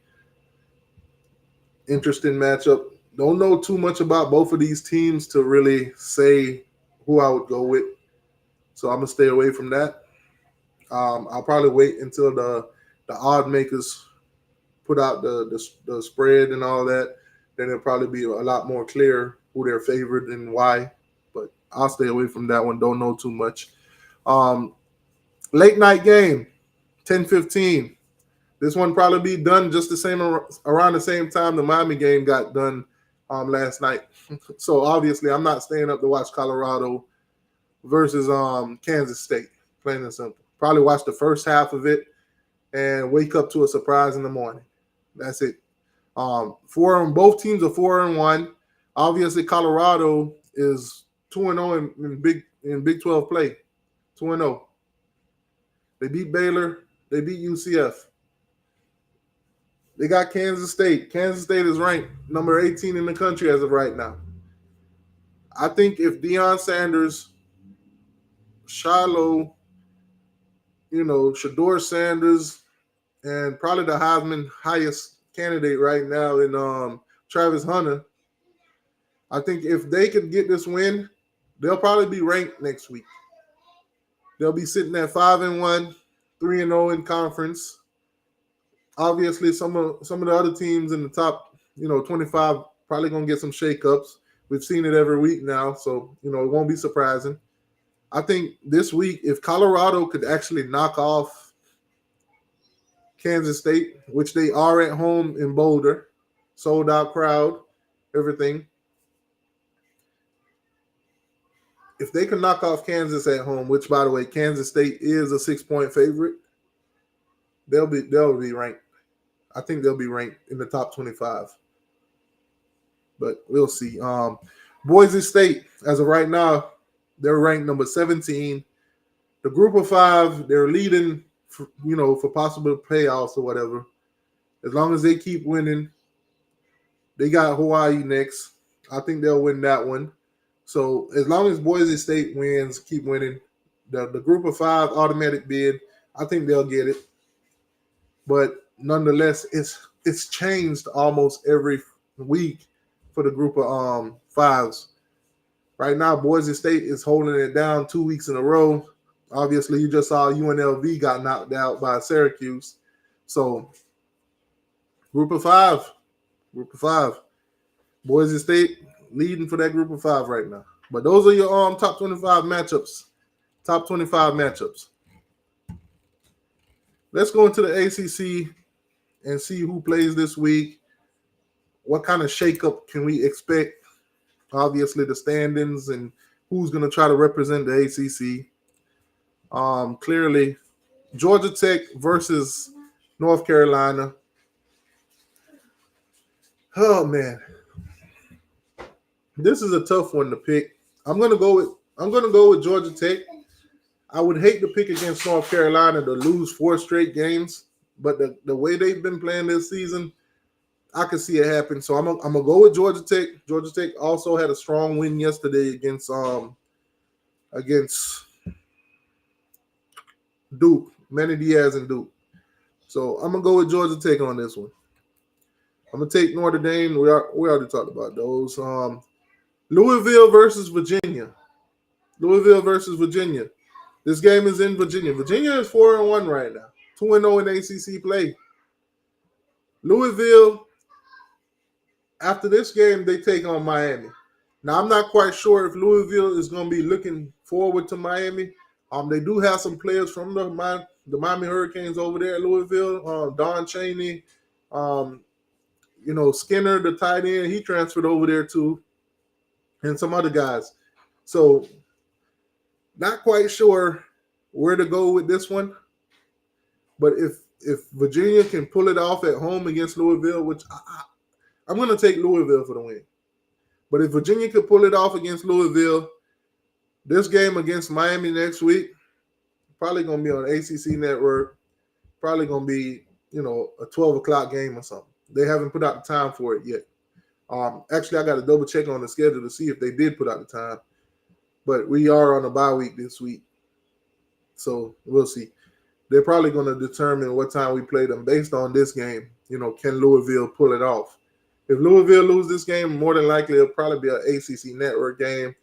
Interesting matchup. Don't know too much about both of these teams to really say who I would go with. So I'm going to stay away from that. I'll probably wait until the odd makers put out the spread and all that. Then it'll probably be a lot more clear who they're favored and why. But I'll stay away from that one. Don't know too much. Um, Late night game, 10:15. This one probably be done just the same around the same time the Miami game got done last night. So obviously, I'm not staying up to watch Colorado versus Kansas State. Plain and simple. Probably watch the first half of it and wake up to a surprise in the morning. That's it. Both teams are 4-1. Obviously, Colorado is 2-0 in Big 12 play. 2-0. They beat Baylor. They beat UCF. They got Kansas State. Kansas State is ranked number 18 in the country as of right now. I think if Deion Sanders, Shiloh, Shador Sanders, and probably the Heisman highest candidate right now in Travis Hunter, I think if they could get this win, they'll probably be ranked next week. They'll be sitting at 5-1, 3-0 in conference. Obviously, some of the other teams in the top, 25 probably gonna get some shakeups. We've seen it every week now, so it won't be surprising. I think this week, if Colorado could actually knock off Kansas State, which they are at home in Boulder, sold out crowd, everything. If they can knock off Kansas at home, which by the way, Kansas State is a 6-point favorite, they'll be ranked. I think they'll be ranked in the top 25. But we'll see. Boise State, as of right now, they're ranked number 17. The group of 5, they're leading for possible playoffs or whatever. As long as they keep winning, they got Hawaii next. I think they'll win that one. So as long as Boise State wins, keep winning, the group of 5 automatic bid, I think they'll get it. But nonetheless, it's changed almost every week for the group of 5s. Right now, Boise State is holding it down 2 weeks in a row. Obviously, you just saw UNLV got knocked out by Syracuse. So, group of 5. Boise State leading for that group of 5 right now. But those are your top 25 matchups. Top 25 matchups. Let's go into the ACC and see who plays this week. What kind of shakeup can we expect? Obviously, the standings and who's going to try to represent the ACC. Clearly, Georgia Tech versus North Carolina. Oh man, this is a tough one to pick. I'm gonna go with Georgia Tech. I would hate to pick against North Carolina to lose 4 straight games, but the way they've been playing this season, I can see it happen. So I'm gonna go with Georgia Tech. Georgia Tech also had a strong win yesterday against Duke, Manny Diaz and Duke. So I'm gonna go with Georgia Tech on this one. I'm gonna take Notre Dame. We already talked about those. Louisville versus Virginia. Louisville versus Virginia. This game is in Virginia. Virginia is 4-1 right now. 2-0 in ACC play. Louisville, after this game, they take on Miami. Now, I'm not quite sure if Louisville is going to be looking forward to Miami. They do have some players from the Miami Hurricanes over there at Louisville. Don Chaney, um, Skinner, the tight end, he transferred over there too, and some other guys. So, not quite sure where to go with this one. But if Virginia can pull it off at home against Louisville, which I'm going to take Louisville for the win. But if Virginia could pull it off against Louisville, this game against Miami next week, probably going to be on ACC Network, probably going to be, a 12 o'clock game or something. They haven't put out the time for it yet. Actually, I got to double check on the schedule to see if they did put out the time. But we are on a bye week this week. So we'll see. They're probably going to determine what time we play them based on this game. Can Louisville pull it off? If Louisville lose this game, more than likely it'll probably be an ACC Network game,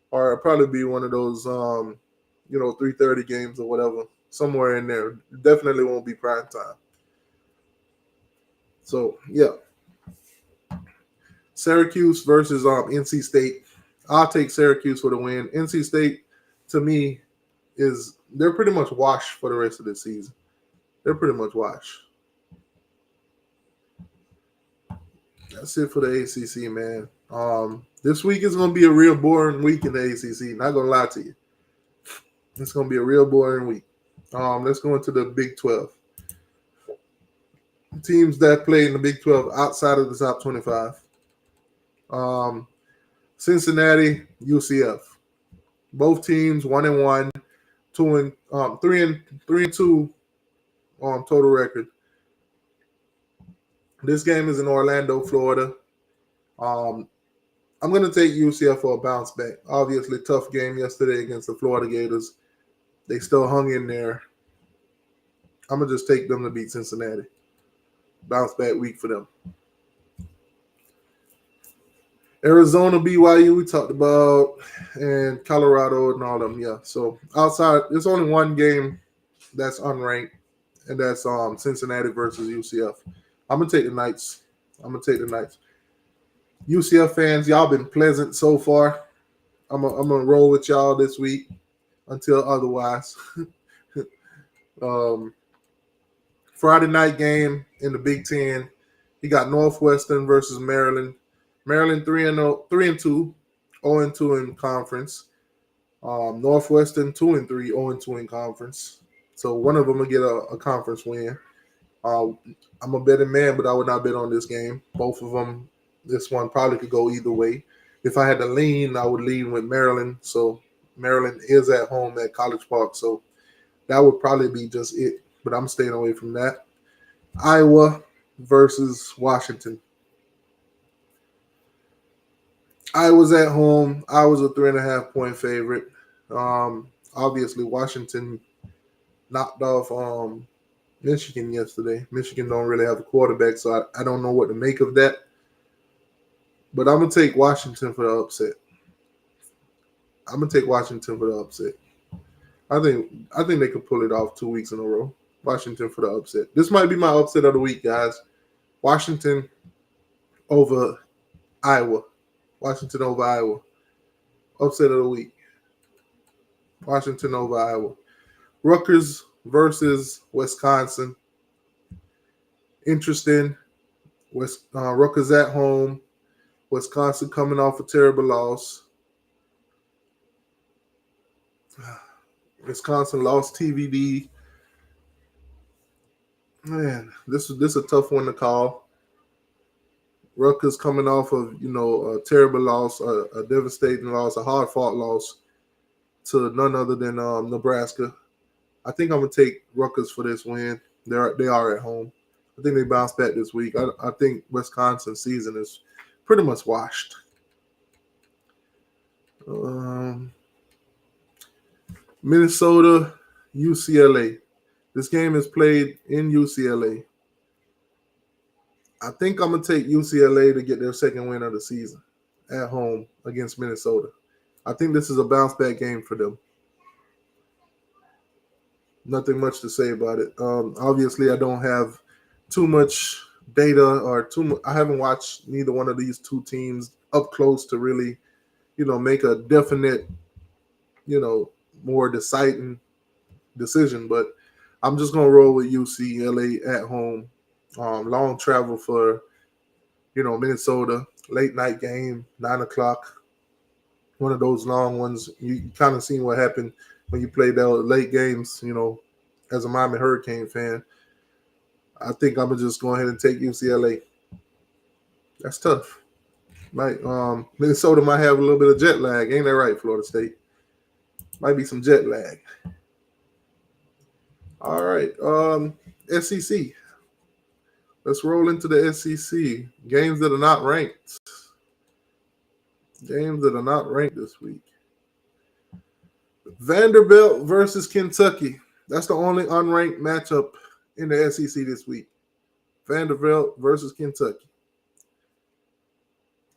or it'll probably be one of those, 3:30 games or whatever, somewhere in there. Definitely won't be prime time. So yeah, Syracuse versus NC State. I'll take Syracuse for the win. NC State, to me, they're pretty much washed for the rest of the season. They're pretty much washed. That's it for the ACC, man. This week is going to be a real boring week in the ACC. Not going to lie to you. It's going to be a real boring week. Let's go into the Big 12. Teams that play in the Big 12 outside of the top 25. Cincinnati, UCF. Both teams 1-1, 3-2 total record. This game is in Orlando, Florida. I'm going to take UCF for a bounce back. Obviously, tough game yesterday against the Florida Gators. They still hung in there. I'm going to just take them to beat Cincinnati. Bounce back week for them. Arizona, BYU, we talked about, and Colorado and all them. Yeah, so outside, there's only one game that's unranked, and that's Cincinnati versus UCF. I'm going to take the Knights. UCF fans, y'all been pleasant so far. I'm gonna roll with y'all this week until otherwise. Friday night game in the Big Ten. You got Northwestern versus Maryland. Maryland 3-2, 0-2 in conference. Northwestern 2-3, 0-2 in conference. So one of them will get a conference win. I'm a betting man, but I would not bet on this game. Both of them, this one probably could go either way. If I had to lean, I would lean with Maryland. So Maryland is at home at College Park. So that would probably be just it. But I'm staying away from that. Iowa versus Washington. Iowa's at home. Iowa's a 3.5-point favorite. Obviously, Washington knocked off Michigan yesterday. Michigan don't really have a quarterback, so I don't know what to make of that. But I'm going to take Washington for the upset. I think they could pull it off 2 weeks in a row. Washington for the upset. This might be my upset of the week, guys. Washington over Iowa. Washington over Iowa. Upset of the week. Washington over Iowa. Rutgers versus Wisconsin. Interesting. Rutgers at home. Wisconsin coming off a terrible loss. Wisconsin lost TVD. Man, this is a tough one to call. Rutgers coming off of, a terrible loss, a devastating loss, a hard-fought loss to none other than Nebraska. I think I'm going to take Rutgers for this win. They are at home. I think they bounce back this week. I think Wisconsin's season is pretty much washed. Minnesota, UCLA. This game is played in UCLA. I think I'm gonna take UCLA to get their second win of the season at home against Minnesota. I think this is a bounce back game for them. Nothing much to say about it. Obviously, I don't have too much data or I haven't watched neither one of these two teams up close to really, make a definite, more deciding decision. But I'm just gonna roll with UCLA at home. Long travel for Minnesota, late night game, 9 o'clock. One of those long ones. You kind of seen what happened when you played those late games. As a Miami Hurricane fan, I think I'm gonna just go ahead and take UCLA. That's tough. Minnesota might have a little bit of jet lag, ain't that right, Florida State? Might be some jet lag. All right, SEC. Let's roll into the SEC. Games that are not ranked. Games that are not ranked this week. Vanderbilt versus Kentucky. That's the only unranked matchup in the SEC this week. Vanderbilt versus Kentucky.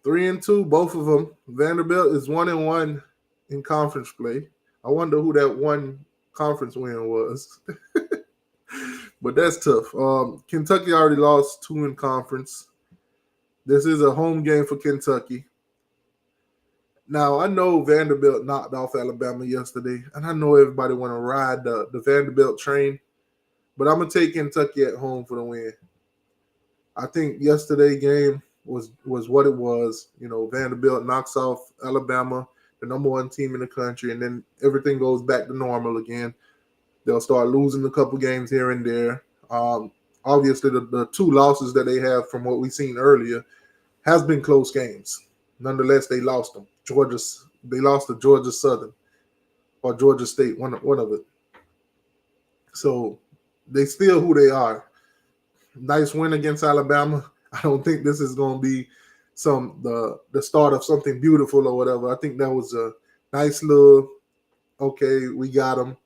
3-2, both of them. Vanderbilt is 1-1 in conference play. I wonder who that one conference win was. But that's tough. Kentucky already lost 2 in conference. This is a home game for Kentucky. Now, I know Vanderbilt knocked off Alabama yesterday, and I know everybody want to ride the Vanderbilt train, but I'm going to take Kentucky at home for the win. I think yesterday's game was what it was. Vanderbilt knocks off Alabama, the number 1 team in the country, and then everything goes back to normal again. They'll start losing a couple games here and there. Obviously, the 2 losses that they have from what we've seen earlier has been close games. Nonetheless, they lost them. They lost to Georgia Southern or Georgia State, one of it. So they still who they are. Nice win against Alabama. I don't think this is going to be the start of something beautiful or whatever. I think that was a nice little, okay, we got them,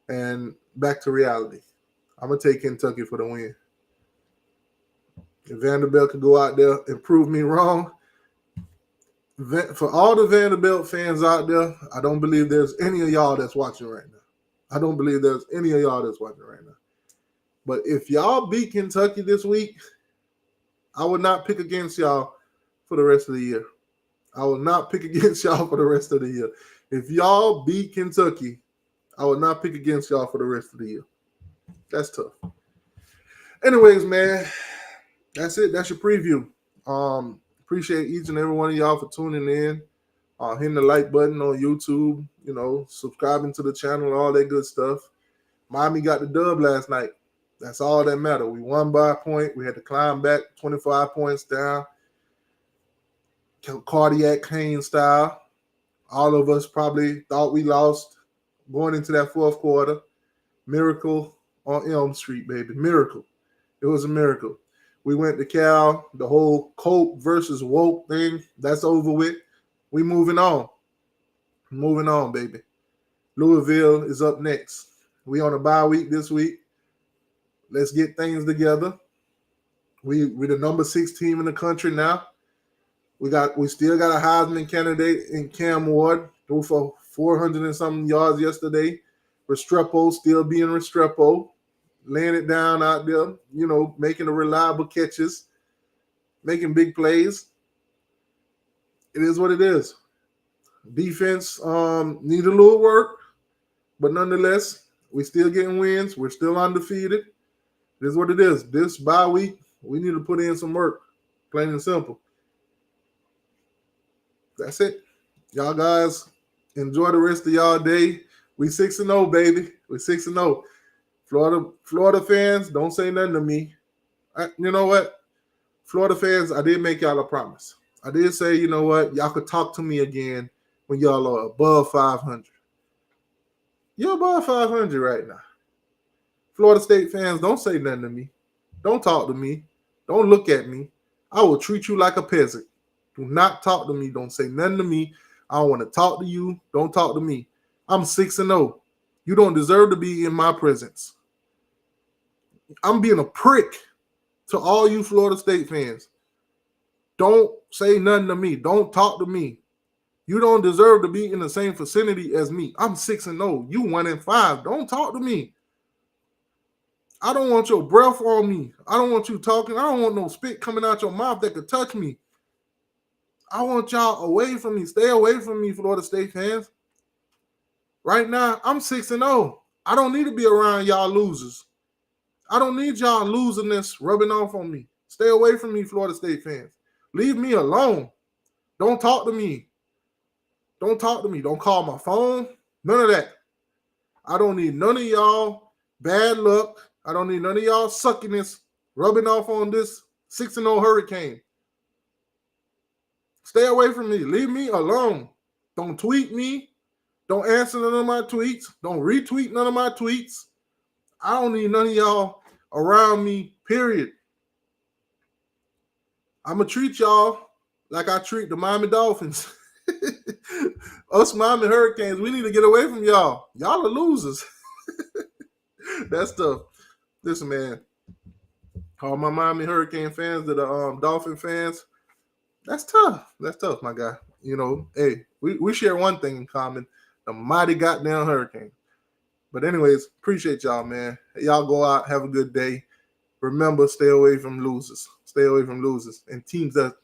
and back to reality. I'm going to take Kentucky for the win. If Vanderbilt can go out there and prove me wrong, for all the Vanderbilt fans out there, I don't believe there's any of y'all that's watching right now. I don't believe there's any of y'all that's watching right now. But if y'all beat Kentucky this week, I would not pick against y'all for the rest of the year. I will not pick against y'all for the rest of the year. If y'all beat Kentucky, I will not pick against y'all for the rest of the year. That's tough. Anyways, man, that's it. That's your preview. Appreciate each and every one of y'all for tuning in, hitting the like button on YouTube, subscribing to the channel, all that good stuff. Miami got the dub last night. That's all that mattered. We won by a point. We had to climb back 25 points down. Cardiac Kane style. All of us probably thought we lost going into that fourth quarter. Miracle on Elm Street, baby. Miracle. It was a miracle. We went to Cal. The whole Cope versus Woke thing, that's over with. We moving on. Moving on, baby. Louisville is up next. We on a bye week this week. Let's get things together. We're the number 6 team in the country now. We still got a Heisman candidate in Cam Ward, threw for 400 and something yards yesterday. Restrepo still being Restrepo, laying it down out there, making the reliable catches, making big plays. It is what it is. Defense need a little work, but nonetheless, we still getting wins. We're still undefeated. It is what it is. This bye week, we need to put in some work, plain and simple. That's it. Y'all guys, enjoy the rest of y'all day. We 6-0, baby. We 6-0. Florida fans, don't say nothing to me. You know what? Florida fans, I did make y'all a promise. I did say, you know what? Y'all could talk to me again when y'all are above 500. You're above 500 right now. Florida State fans, don't say nothing to me. Don't talk to me. Don't look at me. I will treat you like a peasant. Do not talk to me. Don't say nothing to me. I don't want to talk to you. Don't talk to me. I'm 6-0. You don't deserve to be in my presence. I'm being a prick to all you Florida State fans. Don't say nothing to me. Don't talk to me. You don't deserve to be in the same vicinity as me. I'm 6-0. You 1-5. Don't talk to me. I don't want your breath on me. I don't want you talking. I don't want no spit coming out your mouth that could touch me. I want y'all away from me. Stay away from me, Florida State fans. Right now, I'm 6-0. I don't need to be around y'all losers. I don't need y'all loserness rubbing off on me. Stay away from me, Florida State fans. Leave me alone. Don't talk to me. Don't talk to me. Don't call my phone. None of that. I don't need none of y'all bad luck. I don't need none of y'all suckiness rubbing off on this 6-0 Hurricane. Stay away from me. Leave me alone. Don't tweet me. Don't answer none of my tweets. Don't retweet none of my tweets. I don't need none of y'all around me, period. I'm going to treat y'all like I treat the Miami Dolphins. Us Miami Hurricanes, we need to get away from y'all. Y'all are losers. That's tough. Listen, man. All my Miami Hurricane fans that are Dolphin fans, that's tough. That's tough, my guy. You know, hey, we share one thing in common, the mighty goddamn Hurricane. But anyways, appreciate y'all, man. Y'all go out, have a good day. Remember, stay away from losers. Stay away from losers and teams that